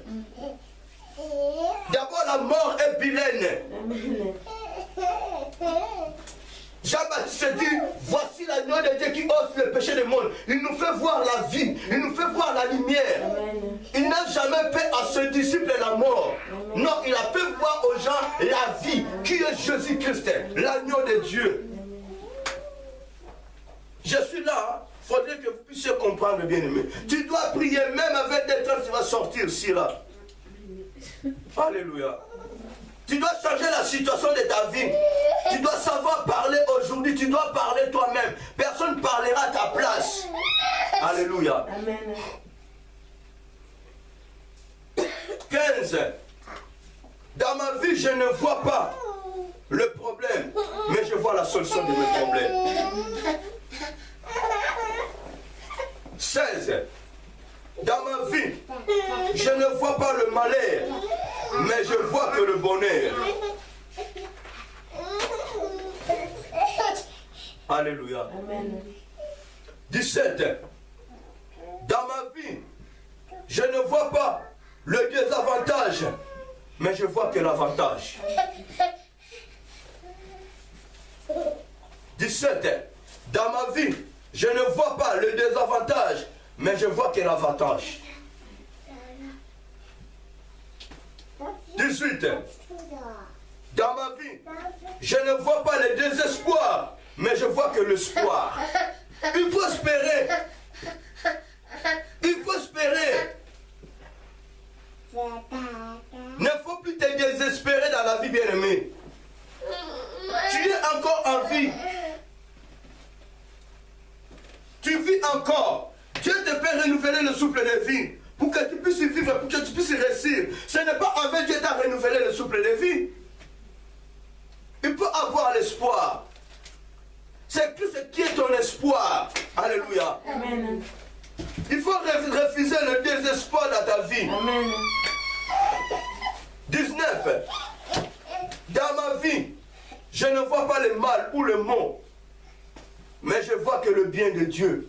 D'abord, la mort est vilaine. Amen. Jean-Baptiste dit, voici l'agneau de Dieu qui ôte le péché du monde. Il nous fait voir la vie, il nous fait voir la lumière. Amen. Il n'a jamais fait à ses disciples la mort. Amen. Non, il a fait voir aux gens la vie, qui est Jésus-Christ, l'agneau de Dieu. Je suis là faudrait que vous puissiez comprendre, bien aimé. Tu dois prier même avec des temps, tu vas sortir ici, là. Alléluia. Tu dois changer la situation de ta vie. Tu dois savoir parler aujourd'hui. Tu dois parler toi-même. Personne ne parlera à ta place. Alléluia. Amen. 15. Dans ma vie, je ne vois pas le problème, mais je vois la solution de mes problèmes. 16. Dans ma vie, je ne vois pas le malheur, mais je vois que le bonheur. Alléluia. Amen. 17. Dans ma vie, je ne vois pas le désavantage, mais je vois que l'avantage. 17. Dans ma vie, je ne vois pas le désavantage, mais je vois que l'avantage. 18. Dans ma vie, je ne vois pas le désespoir, mais je vois que l'espoir. Il faut espérer. Il faut espérer. Ne faut plus te désespérer dans la vie, bien-aimée. Tu es encore en vie. Tu vis encore. Dieu te peut renouveler le souffle de vie pour que tu puisses vivre, pour que tu puisses réussir. Ce n'est pas avec Dieu t'a renouvelé le souffle de vie. Il peut avoir l'espoir. C'est Christ qui est ton espoir. Alléluia. Amen. Il faut refuser le désespoir dans ta vie. Amen. 19. Dans ma vie, je ne vois pas le mal ou le mot, mais je vois que le bien de Dieu.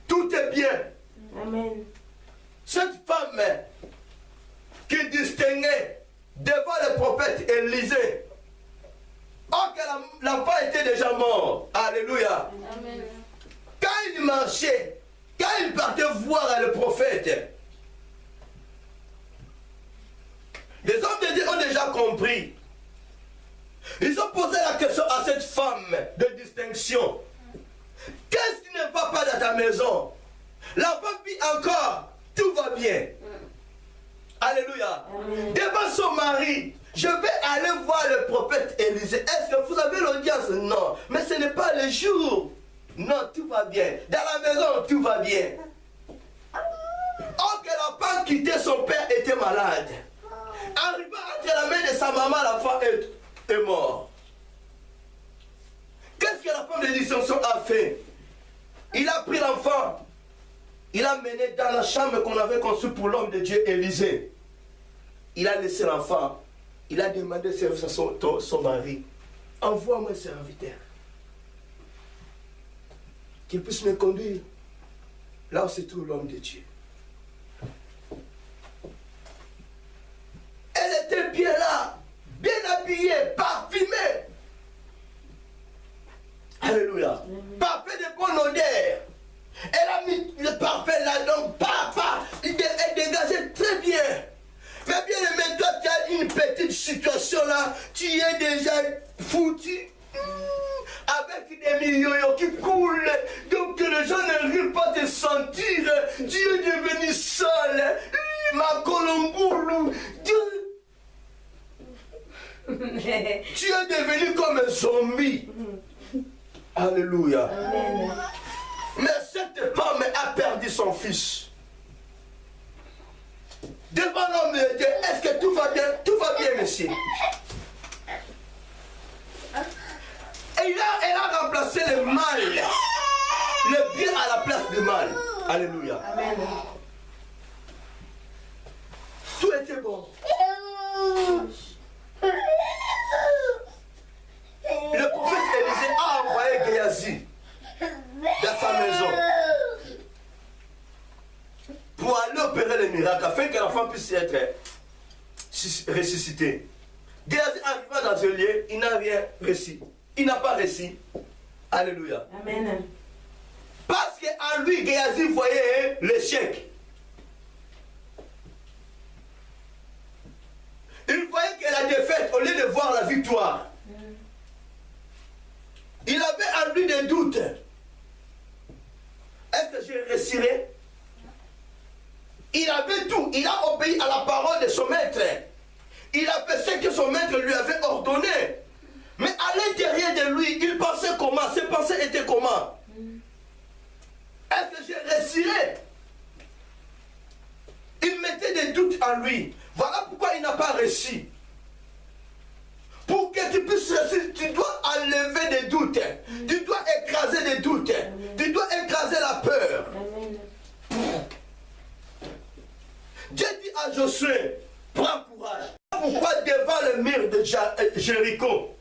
Tout est bien. Amen. Cette femme qui distinguait devant le prophète Élisée, or que l'enfant était déjà mort. Alléluia. Amen. Quand il marchait, quand il partait voir le prophète, les hommes de Dieu ont déjà compris. Ils ont posé la question à cette femme de distinction. Qu'est-ce qui ne va pas dans ta maison? L'enfant vit encore, tout va bien. Alléluia. Amen. Devant son mari, je vais aller voir le prophète Élisée. Est-ce que vous avez l'audience? Non. Mais ce n'est pas le jour. Non, tout va bien. Dans la maison, tout va bien. Or que l'enfant quittait son père était malade. Arrivant entre la main de sa maman, l'enfant est mort. Qu'est-ce que la femme de distinction a fait? Il a pris l'enfant. Il a mené dans la chambre qu'on avait construite pour l'homme de Dieu, Élisée. Il a laissé l'enfant. Il a demandé service à son mari. Envoie-moi un serviteur. Qu'il puisse me conduire là où se trouve l'homme de Dieu. Elle était bien là, bien habillée, parfumée. Alléluia. Parfait de bonne odeur. Elle a mis le parfait là, donc elle dégageait très bien. Mais bien aimé, toi tu as une petite situation là, tu es déjà foutu. Avec des millions qui coulent, donc que les gens n'arrivent pas à te sentir. Tu es devenu seul. Ma colomboulou. Tu es devenu comme un zombie. Alléluia. Amen. Mais cette femme a perdu son fils. Devant l'homme de Dieu, est-ce que tout va bien? Tout va bien, monsieur. Et elle a remplacé le mal, le bien à la place du mal. Alléluia. Amen. Tout était bon. Le prophète Élisée a envoyé Géasi dans sa maison pour aller opérer les miracles afin que l'enfant puisse être ressuscité. Géasi arriva dans ce lieu, il n'a rien réussi. Il n'a pas réussi. Alléluia. Amen. Parce qu'en lui, Géasi voyait l'échec. Il voyait que la défaite au lieu de voir la victoire. Il avait en lui des doutes. obéi à la parole de son maître. Il a fait ce que son maître lui avait ordonné. Mais à l'intérieur de lui, il pensait comment? Ses pensées étaient comment? Est-ce que j'ai réussirai? Il mettait des doutes en lui. Voilà pourquoi il n'a pas réussi. Pour que tu puisses réussir, tu dois enlever des doutes. Tu dois écraser des doutes. Tu dois écraser la peur. Dieu dit à Josué, prends courage. Pourquoi devant le mur de Jéricho,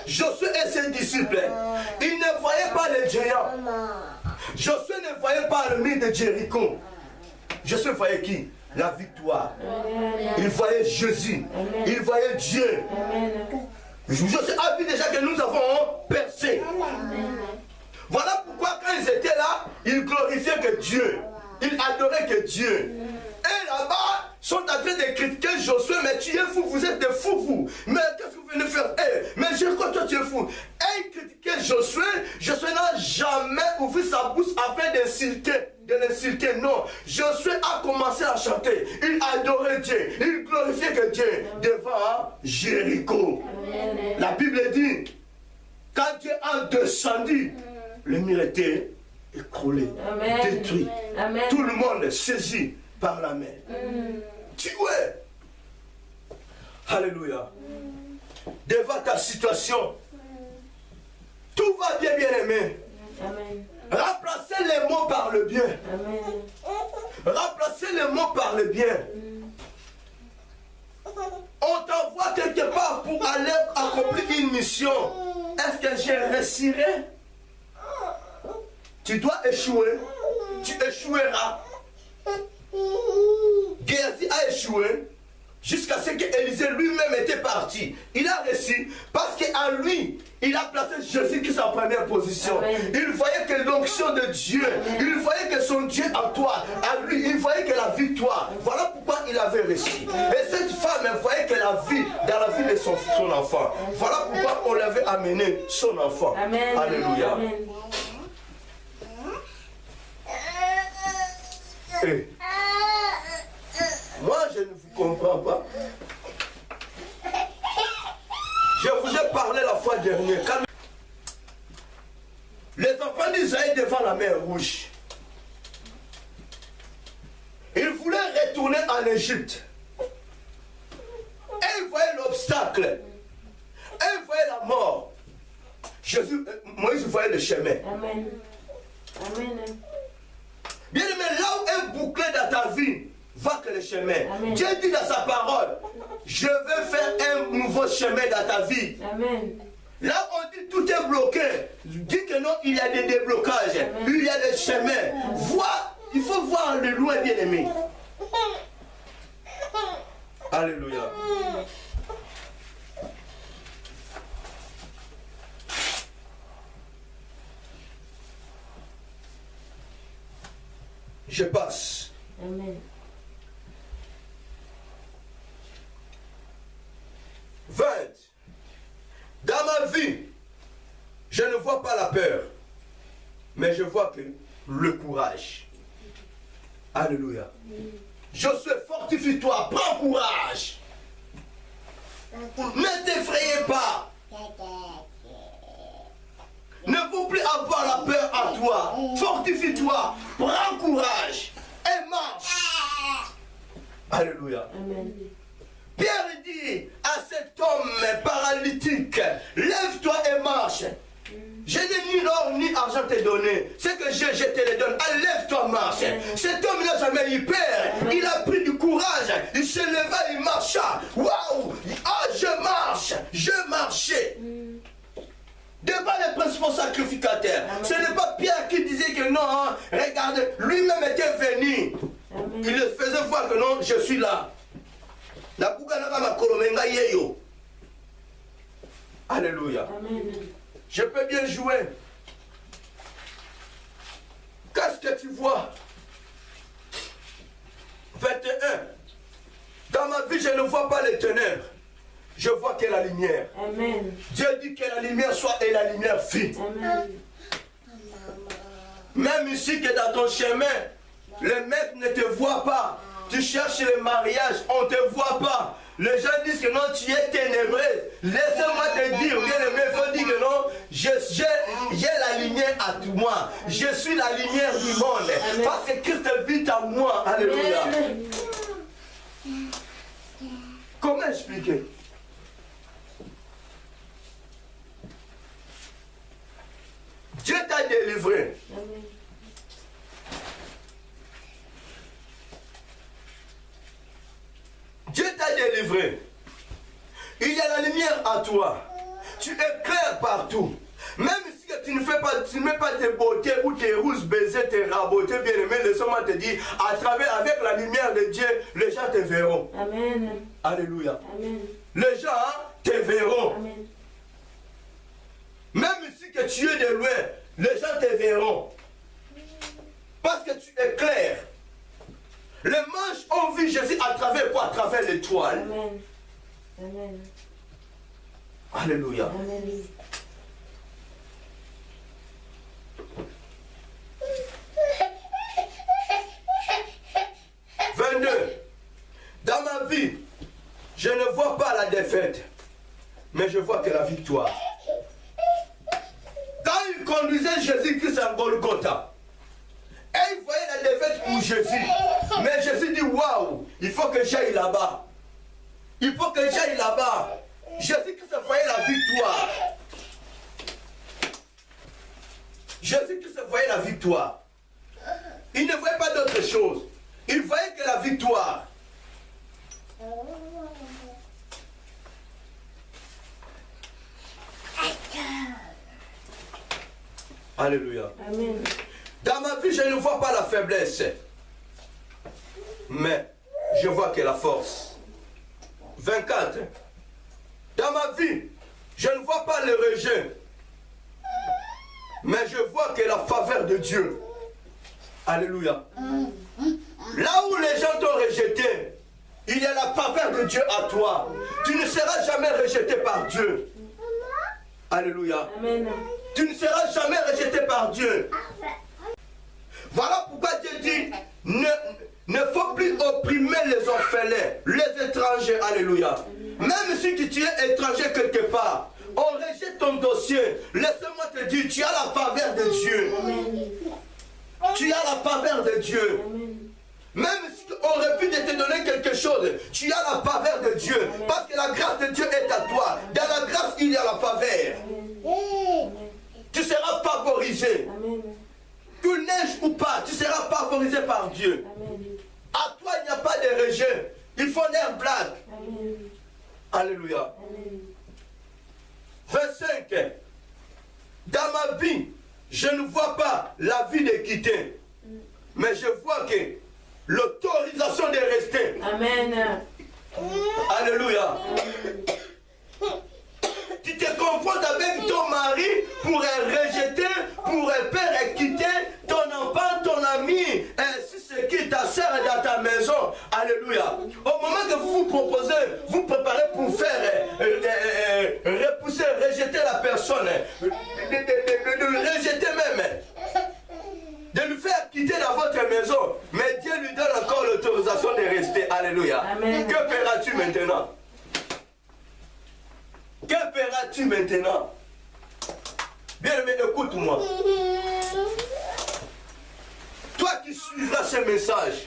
Josué et ses disciples, ils ne voyaient pas les géants. Josué ne voyait pas le mur de Jéricho. Josué voyait qui? La victoire. Il voyait Jésus. Il voyait Dieu. Josué a vu déjà que nous avons percé. Voilà pourquoi quand ils étaient là, ils glorifiaient que Dieu. Ils adoraient que Dieu. Et là-bas, sont en train de critiquer Josué, mais tu es fou, vous êtes des fous, vous. Mais qu'est-ce que vous venez faire? Mais Jéricho, toi tu es fou. Et ils critiquaient Josué. Josué n'a jamais ouvert sa bouche afin de l'insulter. Non. Josué a commencé à chanter. Il adorait Dieu. Il glorifiait que Dieu devant Jéricho. La Bible dit, quand Dieu a descendu, le mur était écroulé, détruit. Amen. Tout le monde saisi par la main. Tué. Alléluia. Devant ta situation, tout va bien, bien aimé. Remplacez les mots par le bien. Amen. Remplacez les mots par le bien. On t'envoie quelque part pour aller accomplir une mission. Est-ce que je réussirai? Tu dois échouer. Tu échoueras. Géasi a échoué jusqu'à ce qu'Élisée lui-même était parti. Il a réussi parce qu'en lui, il a placé Jésus qui est sa première position. Amen. Il voyait que l'onction de Dieu, amen, il voyait que son Dieu en toi, en lui, il voyait que la victoire. Voilà pourquoi il avait réussi. Et cette femme, elle voyait que la vie, dans la vie de son enfant. Voilà pourquoi on l'avait amené son enfant. Amen. Alléluia. Amen. Et moi, je ne vous comprends pas. Je vous ai parlé la fois dernière. Quand les enfants d'Israël devant la mer Rouge, ils voulaient retourner en Égypte. Et ils voyaient l'obstacle. Et ils voyaient la mort. Moïse voyait le chemin. Amen. Amen. Bien aimé, là où est bouclé dans ta vie, va que le chemin. Amen. Dieu dit dans sa parole, je vais faire un nouveau chemin dans ta vie. Amen. Là où on dit tout est bloqué, dit que non, il y a des déblocages. Amen. Il y a des chemins. Vois, il faut voir le loin, bien aimé. Alléluia. Je passe. Amen. 20. Dans ma vie, je ne vois pas la peur, mais je vois que le courage. Alléluia. Josué, fortifie-toi, prends courage. Ne t'effrayez pas. Ne faut plus avoir la peur à toi. Fortifie-toi, prends courage et marche. Alléluia. Amen. Pierre dit à cet homme paralytique, lève-toi et marche. Je n'ai ni l'or ni argent te donné. Ce que j'ai, je te le donne. Lève-toi, marche. Cet homme n'a jamais eu peur. Il a pris du courage. Il se leva, il marcha. Waouh! Ah, je marche. Je marchais. Devant les principaux sacrificateurs. Amen. Ce n'est pas Pierre qui disait que non, hein, regardez, lui-même était venu. Amen. Il le faisait voir que non, je suis là. Alléluia. Amen. Je peux bien jouer. Qu'est-ce que tu vois? 21. Dans ma vie, je ne vois pas les ténèbres. Je vois que la lumière. Amen. Dieu dit que la lumière soit et la lumière fit. Amen. Même ici que dans ton chemin, le maître ne te voit pas. Tu cherches le mariage, on ne te voit pas. Les gens disent que non, tu es ténébreuse. Laissez-moi te dire, bien aimé, il faut dire que non, j'ai la lumière à tout moi. Je suis la lumière du monde. Amen. Parce que Christ vit en moi. Alléluia. Amen. Comment expliquer? Dieu t'a délivré. Amen. Dieu t'a délivré. Il y a la lumière à toi. Tu éclaires partout. Même si tu ne mets pas tes beautés ou tes rousses baisers, tes rabotés, bien aimé, laisse-moi te dire, avec la lumière de Dieu, les gens te verront. Amen. Alléluia. Amen. Les gens te verront. Amen. Même si que tu es de loin, les gens te verront. Parce que tu éclaires. Les manches ont vu Jésus à travers quoi? À travers l'étoile. Amen. Amen. Alléluia. Amen. Dans ma vie, je ne vois pas la défaite, mais je vois que la victoire. Quand il conduisait Jésus-Christ à Golgotha, et il voyait la défaite pour Jésus, mais Jésus dit waouh, il faut que j'aille là-bas. Il faut que j'aille là-bas. Jésus-Christ voyait la victoire. Jésus-Christ voyait la victoire. Il ne voyait pas d'autre chose. Il voyait que la victoire. Alléluia. Amen. Dans ma vie, je ne vois pas la faiblesse. Mais je vois que la force. 24. Dans ma vie, je ne vois pas le rejet. Mais je vois que la faveur de Dieu. Alléluia. Là où les gens t'ont rejeté, il y a la faveur de Dieu à toi. Tu ne seras jamais rejeté par Dieu. Alléluia. Amen. Tu ne seras jamais rejeté par Dieu. Voilà pourquoi Dieu dit, ne faut plus opprimer les orphelins, les étrangers. Alléluia. Même si tu es étranger quelque part, on rejette ton dossier. Laisse-moi te dire, tu as la faveur de Dieu. Amen. Tu as la faveur de Dieu. Amen. Même si on aurait pu te donner quelque chose, tu as la faveur de Dieu. Amen. Parce que la grâce de Dieu est à toi. Dans la grâce, il y a la faveur. Amen. Tu seras favorisé. Amen. Tu neiges ou pas, tu seras favorisé par Dieu. Amen. À toi, il n'y a pas de rejet. Il faut faire blague. Amen. Alléluia. Amen. 25. Dans ma vie, je ne vois pas la vie d'équité, mais je vois que l'autorisation de rester. Amen. Alléluia. Amen. Tu te confrontes avec ton mari pour rejeter, pour faire quitter ton enfant, ton ami, ainsi ce qui ta soeur dans ta maison. Alléluia. Au moment que vous vous proposez, vous préparez pour faire repousser, rejeter la personne, de rejeter même, de lui faire quitter dans votre maison, mais Dieu lui donne encore l'autorisation de rester. Alléluia. Amen. Que feras-tu maintenant? Que feras-tu maintenant? Bien-aimé, écoute-moi. Toi qui suivras ce message,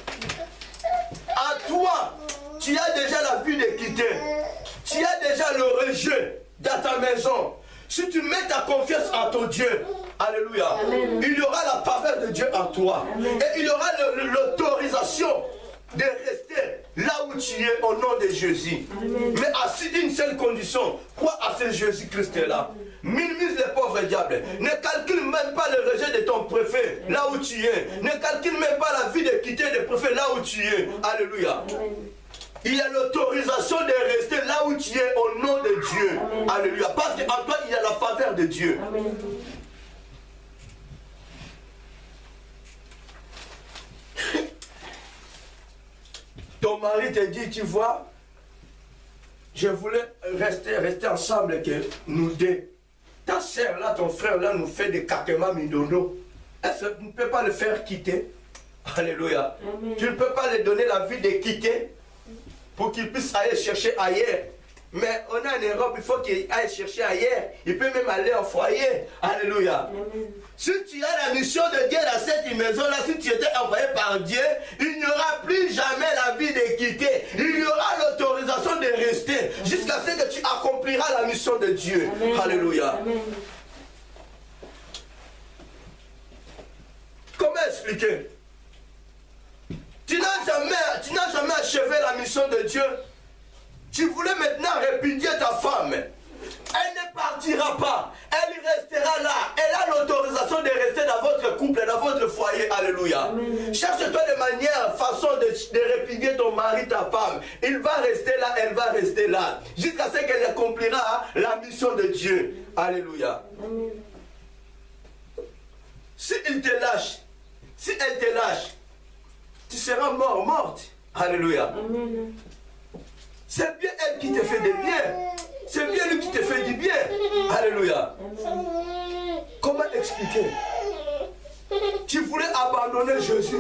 à toi, tu as déjà la vie d'équité. Tu as déjà le rejet dans ta maison. Si tu mets ta confiance en ton Dieu, alléluia, amen, il y aura la faveur de Dieu en toi. Amen. Et il y aura l'autorisation de rester là où tu es au nom de Jésus. Amen. Mais assis d'une seule condition, crois à ce Jésus-Christ-là. Minimise les pauvres diables. Ne calcule même pas le rejet de ton préfet là où tu es. Ne calcule même pas la vie d'équité de préfet là où tu es. Alléluia. Amen. Il y a l'autorisation de rester là où tu es au nom de Dieu. Amen. Alléluia. Parce qu'en toi, il y a la faveur de Dieu. Amen. Ton mari te dit, tu vois, je voulais rester ensemble que nous deux. Ta soeur là, ton frère là nous fait des caquements mindono. Est-ce que tu ne peux pas le faire quitter? Alléluia. Amen. Tu ne peux pas leur donner la vie de quitter pour qu'ils puissent aller chercher ailleurs. Mais on a en Europe, il faut qu'ils aillent chercher ailleurs. Il peut même aller au foyer. Alléluia. Amen. Si tu as la mission de Dieu dans cette maison-là, si tu étais envoyé par Dieu, il n'y aura plus jamais la vie de quitter. Il y aura l'autorisation de rester jusqu'à ce que tu accompliras la mission de Dieu. Amen. Alléluia. Amen. Comment expliquer? Tu n'as jamais achevé la mission de Dieu. Tu voulais maintenant répudier ta femme. Elle ne partira pas. Elle restera là. Elle a l'autorisation de rester dans votre couple, dans votre foyer. Alléluia. Cherche-toi de manière, façon de répudier ton mari, ta femme. Il va rester là, elle va rester là. Jusqu'à ce qu'elle accomplira la mission de Dieu. Alléluia. Amen. Si il te lâche, si elle te lâche, tu seras mort, morte. Alléluia. Amen. C'est bien elle qui te fait du bien. C'est bien lui qui te fait du bien. Alléluia. Comment expliquer? Tu voulais abandonner Jésus.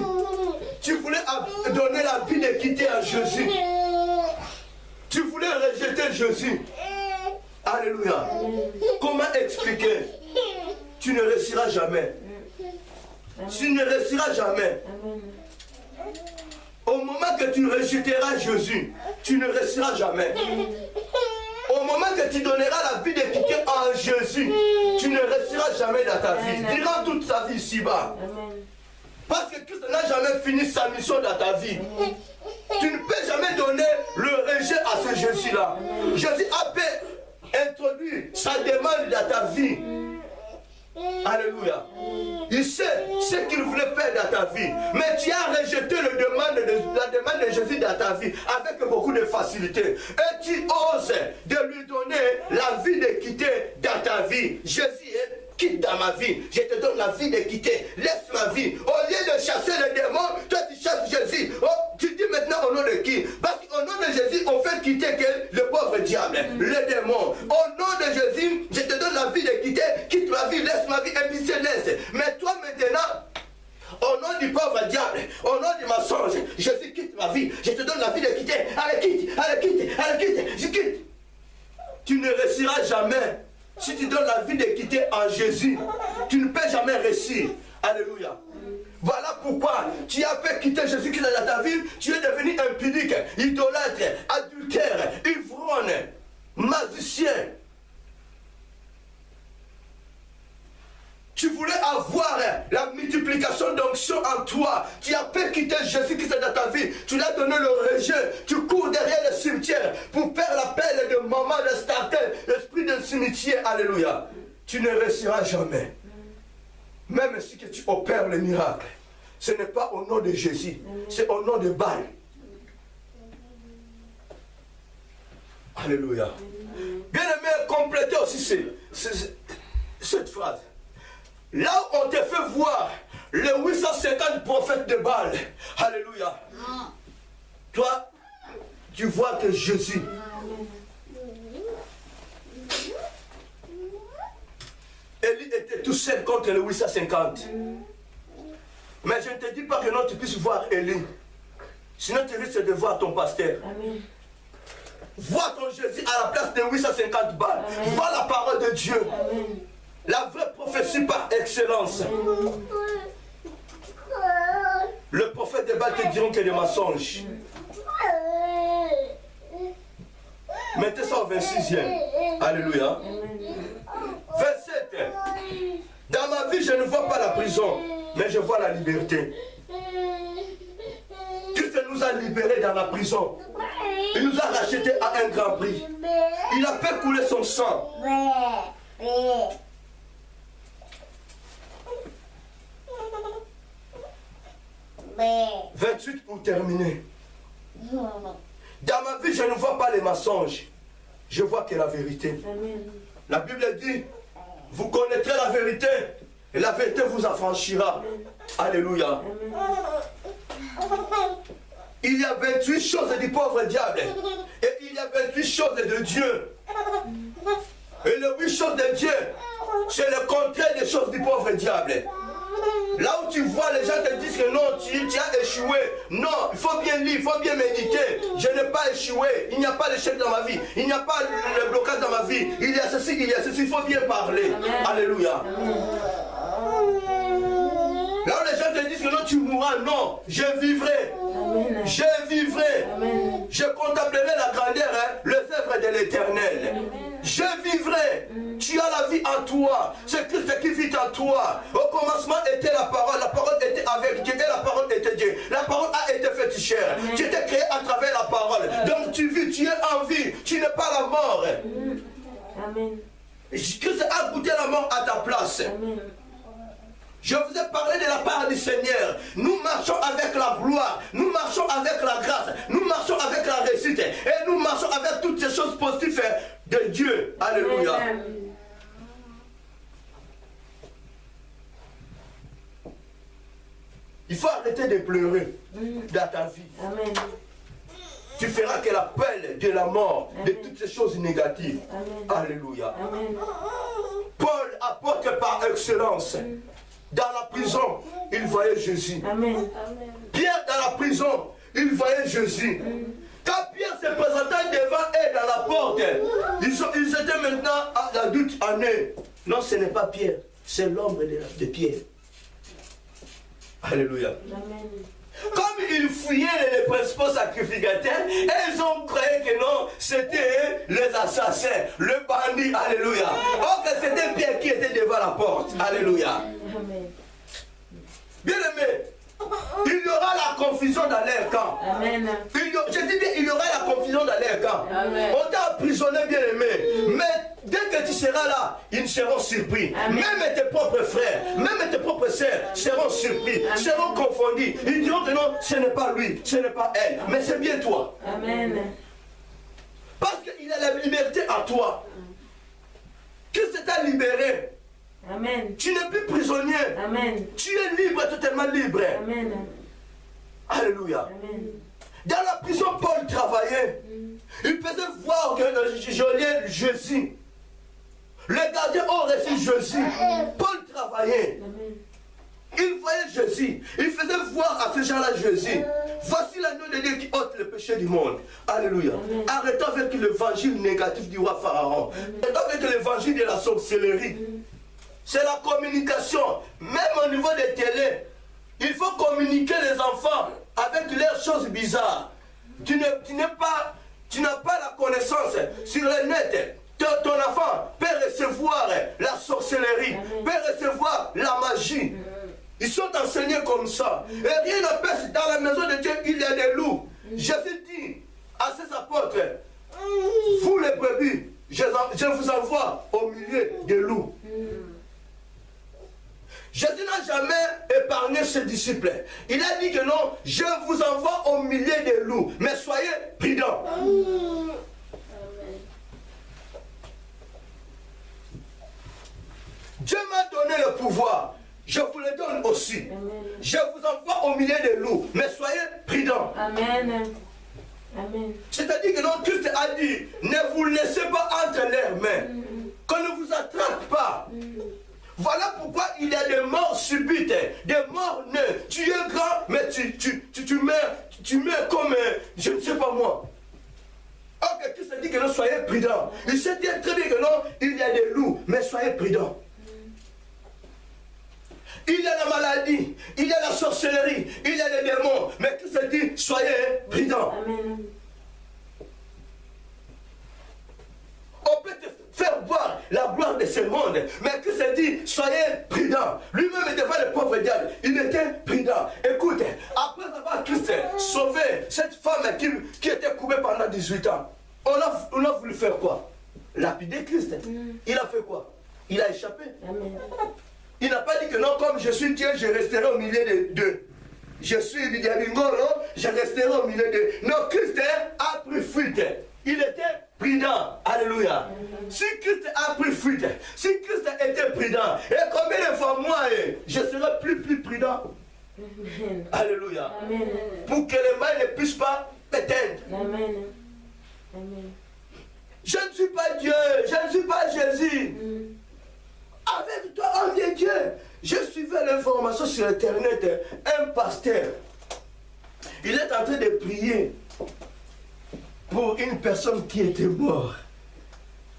Tu voulais donner la vie de quitter à Jésus. Tu voulais rejeter Jésus. Alléluia. Comment expliquer? Tu ne réussiras jamais. Tu ne réussiras jamais. Amen. Au moment que tu rejetteras Jésus, tu ne réussiras jamais. Au moment que tu donneras la vie de quitter en Jésus, tu ne réussiras jamais dans ta vie. Durant toute ta vie ici-bas. Parce que Christ n'a jamais fini sa mission dans ta vie. Tu ne peux jamais donner le rejet à ce Jésus-là. Jésus a introduit sa demande dans ta vie. Alléluia. Il sait ce qu'il voulait faire dans ta vie. Mais tu as rejeté la demande de Jésus dans ta vie avec beaucoup de facilité. Et tu oses de lui donner la vie de quitter dans ta vie. Jésus quitte dans ma vie. Je te donne la vie de quitter. Laisse ma vie. Au lieu de chasser les démons, toi tu chasses Jésus. Oh, tu dis maintenant au nom de qui? Parce qu'au nom de Jésus, on fait quitter le pauvre diable, les démons. Au nom de Jésus, je te donne la vie de quitter. Quitte ma vie, laisse ma vie et puis se laisse. Mais toi maintenant, au nom du pauvre diable, au nom du mensonge, Jésus quitte ma vie. Je te donne la vie de quitter. Allez, quitte, allez, quitte, allez, quitte, je quitte. Tu ne réussiras jamais. Si tu donnes la vie de quitter en Jésus, tu ne peux jamais réussir. Alléluia. Voilà pourquoi tu as fait quitter Jésus-Christ dans ta vie. Tu es devenu impudique, idolâtre, adultère, ivrogne, magicien. Tu voulais avoir la multiplication d'onction en toi. Tu as fait quitter Jésus-Christ dans ta vie. Tu lui as donné le rejet. Tu cours derrière le cimetière pour faire l'appel de maman, de starter, l'esprit de cimetière. Alléluia. Tu ne réussiras jamais. Même si que tu opères le miracle, ce n'est pas au nom de Jésus, c'est au nom de Baal. Alléluia. Bien aimé, complétez aussi cette phrase. Là où on te fait voir les 850 prophètes de Baal, alléluia, toi, tu vois que Jésus, Élie était tout seul contre les 850. Mais je ne te dis pas que non, tu puisses voir Élie. Sinon, tu risques de voir ton pasteur. Amen. Vois ton Jésus à la place de 850 balles. Vois la parole de Dieu. Amen. La vraie prophétie par excellence. Le prophète de Baal te diront que des mensonges. Mettez ça au 26e. Alléluia. 27. Dans ma vie, je ne vois pas la prison, mais je vois la liberté. Christ nous a libérés dans la prison. Il nous a rachetés à un grand prix. Il a fait couler son sang. 28 pour terminer. Dans ma vie, je ne vois pas les mensonges. Je vois que la vérité. Amen. La Bible dit, vous connaîtrez la vérité et la vérité vous affranchira. Alléluia. Il y a 28 choses du pauvre diable et il y a 28 choses de Dieu. Et les 8 choses de Dieu, c'est le contraire des choses du pauvre diable. Là où tu vois, les gens te disent que non, tu as échoué. Non, il faut bien lire, il faut bien méditer. Je n'ai pas échoué. Il n'y a pas d'échec dans ma vie. Il n'y a pas de blocage dans ma vie. Il y a ceci, il y a ceci. Il faut bien parler. Amen. Alléluia. Amen. Là où les gens te disent que non, tu mourras. Non, je vivrai. Amen. Je vivrai. Amen. Je contemplerai la grandeur, les œuvres de l'Éternel. Je vivrai. Tu as la vie en toi. C'est Christ qui vit en toi. Au commencement était la parole était avec Dieu et la parole était Dieu. La parole a été faite chair. Tu étais créé à travers la parole. Donc tu vis, tu es en vie. Tu n'es pas la mort. Amen. Christ a goûté la mort à ta place. Amen. Je vous ai parlé de la part du Seigneur. Nous marchons avec la gloire. Nous marchons avec la grâce. Nous marchons avec la réussite. Et nous marchons avec toutes ces choses positives de Dieu. Alléluia. Amen. Il faut arrêter de pleurer dans ta vie. Amen. Tu feras que l'appel de la mort, Amen, de toutes ces choses négatives. Amen. Alléluia. Amen. Paul apporte par excellence. Dans la prison, il voyait Jésus. Amen. Pierre dans la prison, il voyait Jésus. Quand Pierre se présentait devant eux dans la porte, ils étaient maintenant à la doute en eux. Non, ce n'est pas Pierre, c'est l'ombre de Pierre. Alléluia. Amen. Comme ils fouillaient les principaux sacrificateurs, ils ont cru que non, c'était les assassins, le bandit. Alléluia. Or que c'était Pierre qui était devant la porte. Alléluia. Amen. Bien aimé, il y aura la confusion dans leur camp. Amen. Je dis bien, il y aura la confusion dans leur camp. Amen. On t'a emprisonné, bien aimé. Mais dès que tu seras là, ils seront surpris. Amen. Même tes propres frères, même tes propres sœurs seront surpris, Amen, seront confondus. Ils diront que non, ce n'est pas lui, ce n'est pas elle, mais c'est bien toi. Amen. Parce qu'il a la liberté à toi. Christ t'a libéré. Amen. Tu n'es plus prisonnier. Amen. Tu es libre, totalement libre. Amen. Alléluia. Amen. Dans la prison, Paul travaillait. Il faisait voir que Joliet Jésus. Les gardiens ont reçu Jésus. Paul travaillait. Amen. Il voyait Jésus. Il faisait voir à ces gens-là Jésus. Voici l'agneau de Dieu qui ôte le péché du monde. Alléluia. Amen. Arrêtons avec l'évangile négatif du roi Pharaon. Arrêtons avec l'évangile de la sorcellerie. C'est la communication. Même au niveau des télés, il faut communiquer les enfants avec leurs choses bizarres. Tu n'as pas la connaissance sur le net. Ton enfant peut recevoir la sorcellerie, peut recevoir la magie. Ils sont enseignés comme ça. Et rien n'empêche, dans la maison de Dieu, il y a des loups. Jésus dit à ses apôtres, vous les brebis, je vous envoie au milieu des loups. Jésus n'a jamais épargné ses disciples. Il a dit que non, je vous envoie au milieu des loups, mais soyez prudents. Amen. Dieu m'a donné le pouvoir, je vous le donne aussi. Amen. Je vous envoie au milieu des loups, mais soyez prudents. Amen. Amen. C'est-à-dire que non, Christ a dit, ne vous laissez pas entre leurs mains, qu'on ne vous attrape pas. Voilà pourquoi il y a des morts subites, des morts nés. Tu es grand, mais tu meurs comme, je ne sais pas moi. Ok, Christ dit que non, soyez prudents. Il sait très bien que non, il y a des loups, mais soyez prudents. Il y a la maladie, il y a la sorcellerie, il y a les démons, mais Christ dit, soyez prudents. Amen. On peut te faire voir la gloire de ce monde, mais Christ dit, soyez prudents. Lui-même devant le pauvre diable, il était prudent. Écoute, après avoir Christ sauvé cette femme qui était coupée pendant 18 ans, on a voulu faire quoi? Lapider Christ. Il a fait quoi? Il a échappé. Amen. Il n'a pas dit que non, comme je suis Dieu, je resterai au milieu d'eux. Je suis Bidiabingoro, je resterai au milieu d'eux. Non, Christ a pris fuite. Il était prudent. Alléluia. Si Christ a pris fuite, si Christ était prudent, et combien de fois moi, je serai plus prudent. Amen. Alléluia. Amen. Pour que les mal ne puissent pas m'éteindre. Amen. Amen. Je ne suis pas Dieu, je ne suis pas Jésus. Avec toi, homme de Dieu, Je suivais l'information sur Internet, un pasteur, il est en train de prier pour une personne qui était morte.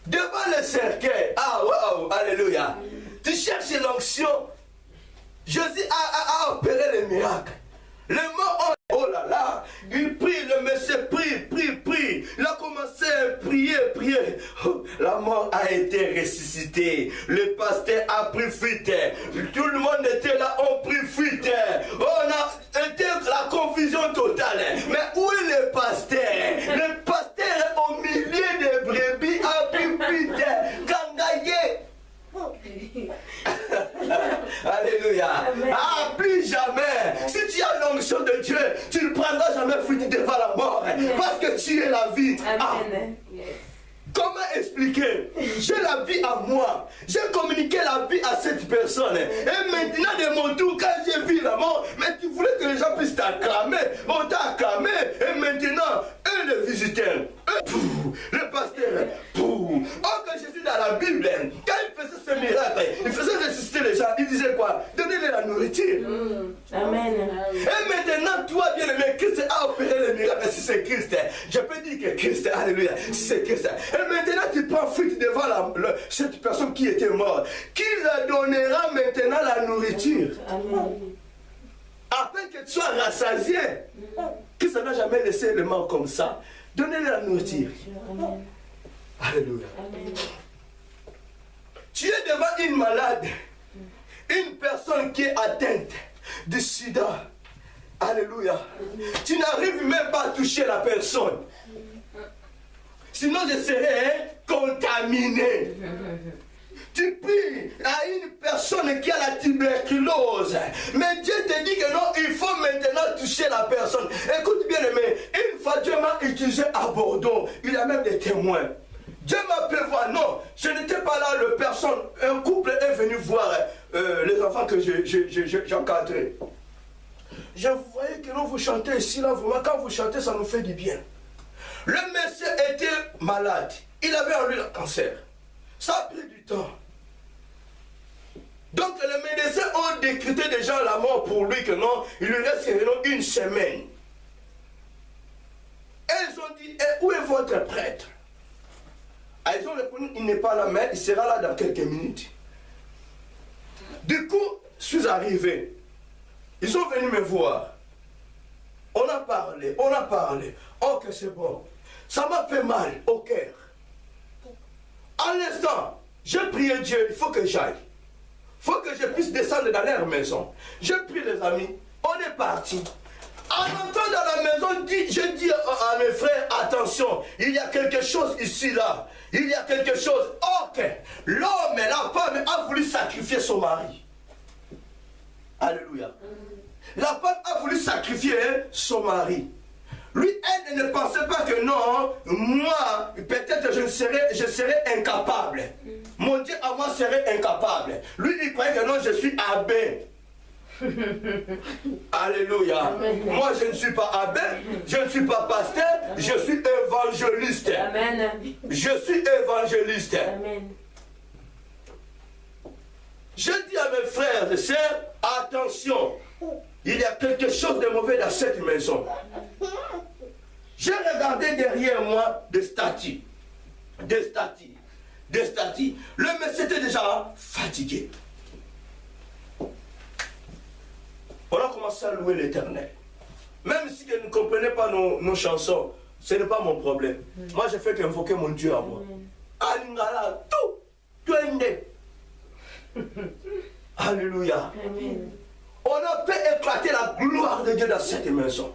Devant le cercueil, ah waouh, alléluia. Tu cherches l'onction. Jésus a opéré le miracle. Le mort, oh là là, il prie, le monsieur prie. Il a commencé à prier. Oh, la mort a été ressuscitée. Le pasteur a pris fuite. Tout le monde était là, on prit fuite. On a été la confusion totale. Mais où est le pasteur? Le pasteur au milieu des brebis a pris fuite. Kangaye. Alléluia. Ah, plus jamais. Si tu as l'onction de Dieu, tu ne prendras jamais fuite devant la mort. Parce que tu es la vie. Ah. Comment expliquer? J'ai la vie à moi. J'ai communiqué la vie à cette personne. Et maintenant, de mon tour, quand j'ai vu la mort, mais tu voulais que les gens puissent t'acclamer. On t'a acclamé. Et maintenant, eux, le visiteurs, le pasteur, oh, que Jésus dans la Bible, quand il faisait ce miracle, il faisait ressusciter les gens. Il disait quoi? Donnez-leur la nourriture. Amen. Et maintenant, toi, bien-aimé, Christ a opéré le miracle. Si c'est Christ, je peux dire que Christ, alléluia, si c'est Christ. Et maintenant, tu prends fuite devant cette personne qui était morte. Qui leur donnera maintenant la nourriture? Amen. Afin que tu sois rassasié. Christ n'a jamais laissé le mort comme ça. Donnez-leur la nourriture. Amen. Alléluia. Amen. Tu es devant une malade, une personne qui est atteinte du sida. Alléluia. Tu n'arrives même pas à toucher la personne. Sinon, je serais contaminé. Tu pries à une personne qui a la tuberculose. Mais Dieu te dit que non, il faut maintenant toucher la personne. Écoute bien, aimé, une fois Dieu m'a utilisé à Bordeaux. Il y a même des témoins. Dieu m'a fait voir, non, je n'étais pas là, un couple est venu voir les enfants que j'ai encadrés. Je voyais que non, vous chantez ici, là, vraiment, quand vous chantez, ça nous fait du bien. Le monsieur était malade, il avait en lui le cancer. Ça a pris du temps. Donc les médecins ont décrété déjà la mort pour lui, que non, il lui reste une semaine. Et ils ont dit, où est votre prêtre? Ah, ils ont répondu, il n'est pas là, mais il sera là dans quelques minutes. Du coup, je suis arrivé. Ils sont venus me voir. On a parlé. Ok, c'est bon. Ça m'a fait mal au cœur. À l'instant, j'ai prié Dieu, il faut que j'aille. Il faut que je puisse descendre dans leur maison. J'ai pris les amis, on est parti. En entrant dans la maison, je dis à mes frères, attention, il y a quelque chose ici, là. Il y a quelque chose. Ok, l'homme et la femme a voulu sacrifier son mari. Alléluia. La femme a voulu sacrifier son mari. Lui, elle ne pensait pas que non, moi, peut-être je serais incapable. Mon Dieu à moi serait incapable. Lui, il croyait que non, je suis abbé. Alléluia. Amen. Moi, je ne suis pas abbé, je ne suis pas pasteur, je suis évangéliste. Amen. Je suis évangéliste. Amen. Je dis à mes frères et sœurs, attention, il y a quelque chose de mauvais dans cette maison. J'ai regardé derrière moi des statues. Le monsieur était déjà fatigué. On a commencé à louer l'Éternel. Même si je ne comprenais pas nos chansons, ce n'est pas mon problème. Moi, je fais qu'invoquer mon Dieu à moi. Alingala, tout est. Alléluia. Amen. On a fait éclater la gloire de Dieu dans cette maison.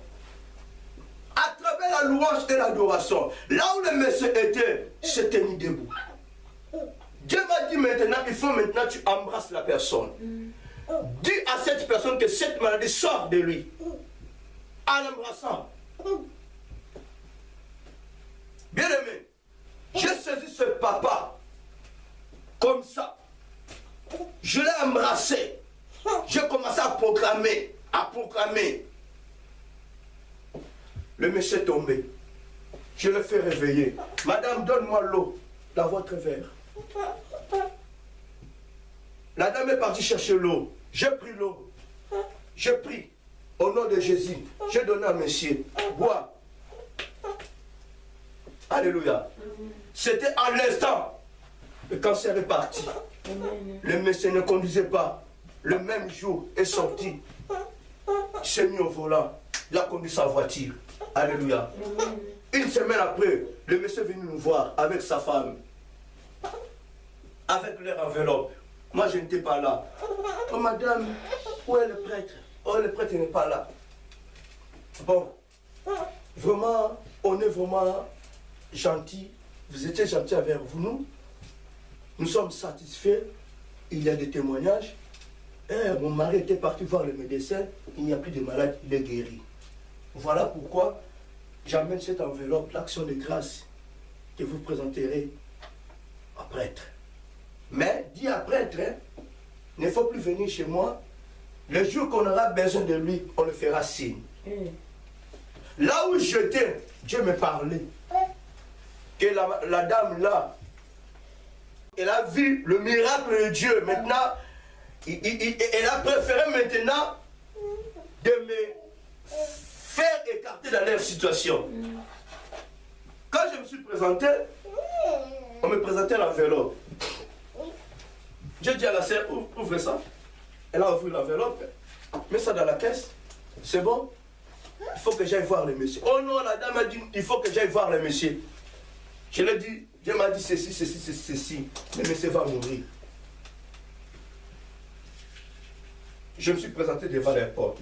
À travers la louange et l'adoration, là où le monsieur était, s'était mis debout. Dieu m'a dit maintenant, il faut maintenant que tu embrasses la personne. Dis à cette personne que cette maladie sort de lui. En l'embrassant. Bien aimé, j'ai saisi ce papa comme ça. Je l'ai embrassé. J'ai commencé à proclamer. Le monsieur est tombé. Je le fais réveiller. Madame, donne-moi l'eau dans votre verre. La dame est partie chercher l'eau. J'ai pris l'eau. J'ai pris. Au nom de Jésus. J'ai donné à monsieur. Bois. Alléluia. C'était à l'instant. Le cancer est parti. Le médecin ne conduisait pas. Le même jour est sorti. Il s'est mis au volant. Il a conduit sa voiture. Alléluia. Une semaine après, le monsieur est venu nous voir avec sa femme. Avec leur enveloppe. Moi, je n'étais pas là. Oh, madame, où est le prêtre? Oh, le prêtre n'est pas là. Bon, vraiment, on est vraiment gentil. Vous étiez gentil avec vous, nous sommes satisfaits. Il y a des témoignages. Mon mari était parti voir le médecin. Il n'y a plus de malade, il est guéri. Voilà pourquoi j'amène cette enveloppe, l'action de grâce que vous présenterez à prêtre. Mais, dit à prêtre, il ne faut plus venir chez moi. Le jour qu'on aura besoin de lui, on le fera signe. Là où j'étais, Dieu me parlait. Que la dame là, elle a vu le miracle de Dieu. Maintenant, elle a préféré maintenant de me faire écarter dans leur situation. Quand je me suis présenté, on me présentait l'enveloppe. J'ai dit à la sœur, ouvre ça. Elle a ouvert l'enveloppe, mets ça dans la caisse. C'est bon? Il faut que j'aille voir le monsieur. Oh non, la dame a dit, il faut que j'aille voir le monsieur. Je lui ai dit, Dieu m'a dit ceci, ceci, ceci, ceci. Le monsieur va mourir. Je me suis présenté devant la porte.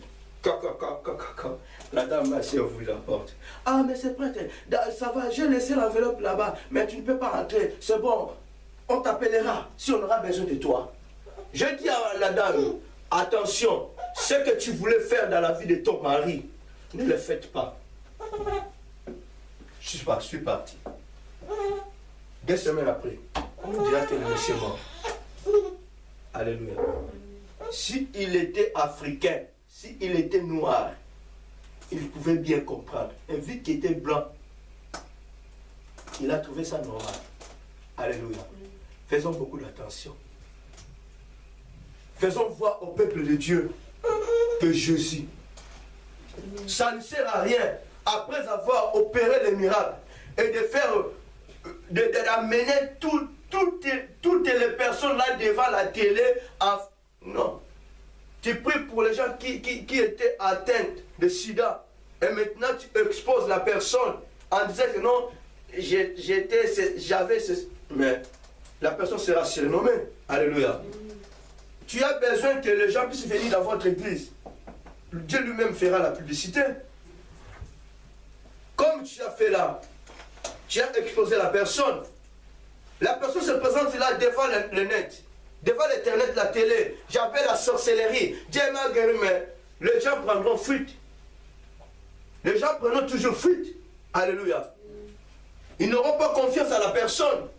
La dame s'est ouvert la porte. Ah, mais c'est prêtre, ça va, j'ai laissé l'enveloppe là-bas, mais tu ne peux pas rentrer. C'est bon, on t'appellera si on aura besoin de toi. Je dis à la dame, attention, ce que tu voulais faire dans la vie de ton mari, ne le faites pas. Je suis parti. 2 semaines après, on me dira que le monsieur est mort. Alléluia. S'il était africain, s'il était noir, il pouvait bien comprendre. Et vu qu'il était blanc, il a trouvé ça normal. Alléluia. Faisons beaucoup d'attention. Faisons voir au peuple de Dieu que Jésus, ça ne sert à rien, après avoir opéré les miracles, et de faire, d'amener toutes les personnes là devant la télé. Non. Tu pries pour les gens qui étaient atteints de sida, et maintenant tu exposes la personne en disant que non, j'avais ce... Mais la personne sera surnommée. Alléluia. Tu as besoin que les gens puissent venir dans votre église. Dieu lui-même fera la publicité. Comme tu as fait là, tu as exposé la personne. La personne se présente là devant le net, devant l'internet, la télé. J'appelle la sorcellerie. Dieu m'a guéri, mais les gens prendront fuite. Les gens prendront toujours fuite. Alléluia. Ils n'auront pas confiance à la personne.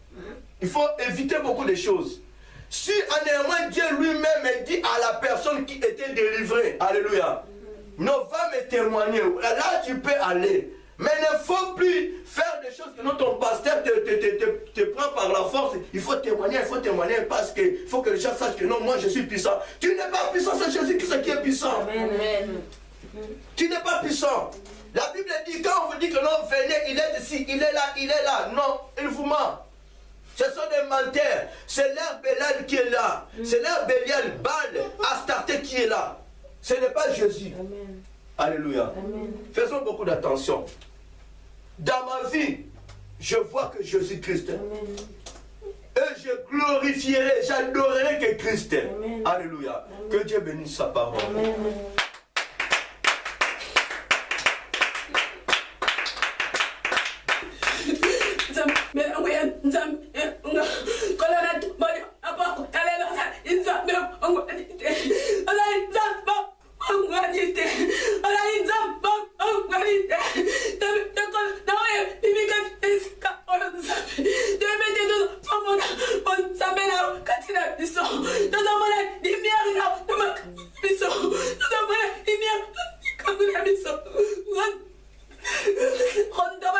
Il faut éviter beaucoup de choses. Si en Dieu lui-même dit à la personne qui était délivrée, alléluia, non, va me témoigner, là tu peux aller. Mais il ne faut plus faire des choses que ton pasteur te prend par la force. Il faut témoigner parce qu'il faut que les gens sachent que non, moi je suis puissant. Tu n'es pas puissant, c'est Jésus-Christ qui est puissant. Amen. Tu n'es pas puissant. La Bible dit, quand on vous dit que non, venez, il est ici, il est là. Non, il vous ment. Ce sont des menteurs. C'est leur Bélial qui est là. C'est leur Bélial, Baal, Astarté qui est là. Ce n'est pas Jésus. Amen. Alléluia. Amen. Faisons beaucoup d'attention. Dans ma vie, je vois que Jésus-Christ. Amen. Et je glorifierai, j'adorerai que Christ. Amen. Alléluia. Amen. Que Dieu bénisse sa parole. Amen. Honda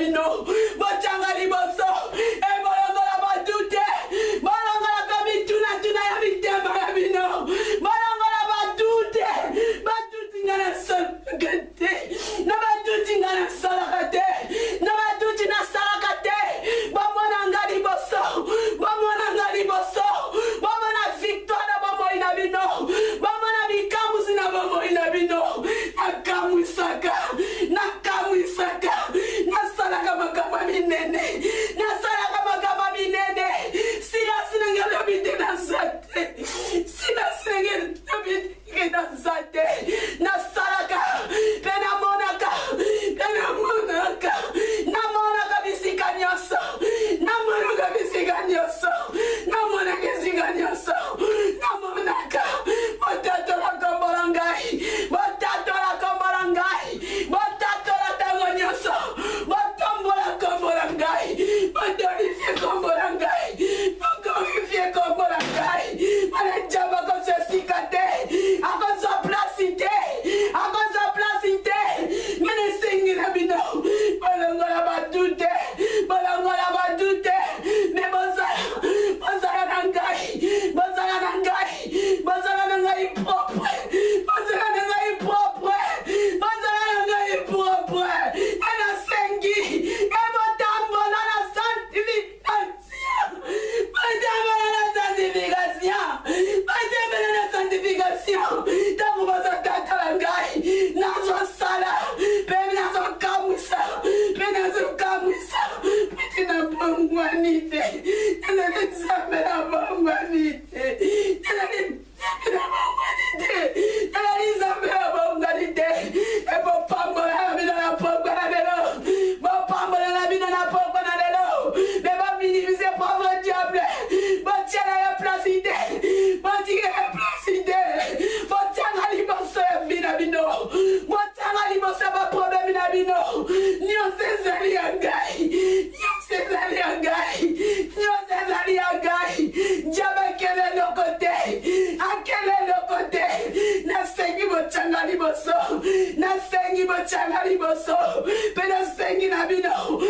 bino botanga liboso ebolongola badute bolongola kamituna tuna ya mitema ya bino bolongola badute baduti ngana salakate na baduti ngana salakate na baduti na salakate bomona ngani boso bomona ngani boso bomona victoire na bomoi na bino bomona bikamusi na bomoi na bino nakamwisaka nasalaka makambo minene nasalaka makambo minene sila sinangelobite na zate sila sinangelobite na zate nasalaka pe namonaka bisika nyonso namonaka bisika nyonso namonaka bisika nyonso namonaka botatola kombola ngai botatola kombola ngai botatola tango nyonso botombola kombola ngai botorifie kombola ngai bokorifie kombola ngai manejaba kosesika te akoza plasite mene singi na bino bolongola badute me bozala na ngai propre ena sengi ebotambola na sanctification tango bozotatala ngai nazosala pe nazokamwisa pete na bongwanite ezali nzambe na bongwanite ebopambola na bino na pokwa na lelo bopambola na bino na pokwa na lelo me bominimize pauvre diable botiela ya placide botianga liboso ya bina bino botianga liboso ya baprobleme na bino nyonso ezali ya ngai diable akele eloko te nasengi botianga liboso mpe nasengi na bino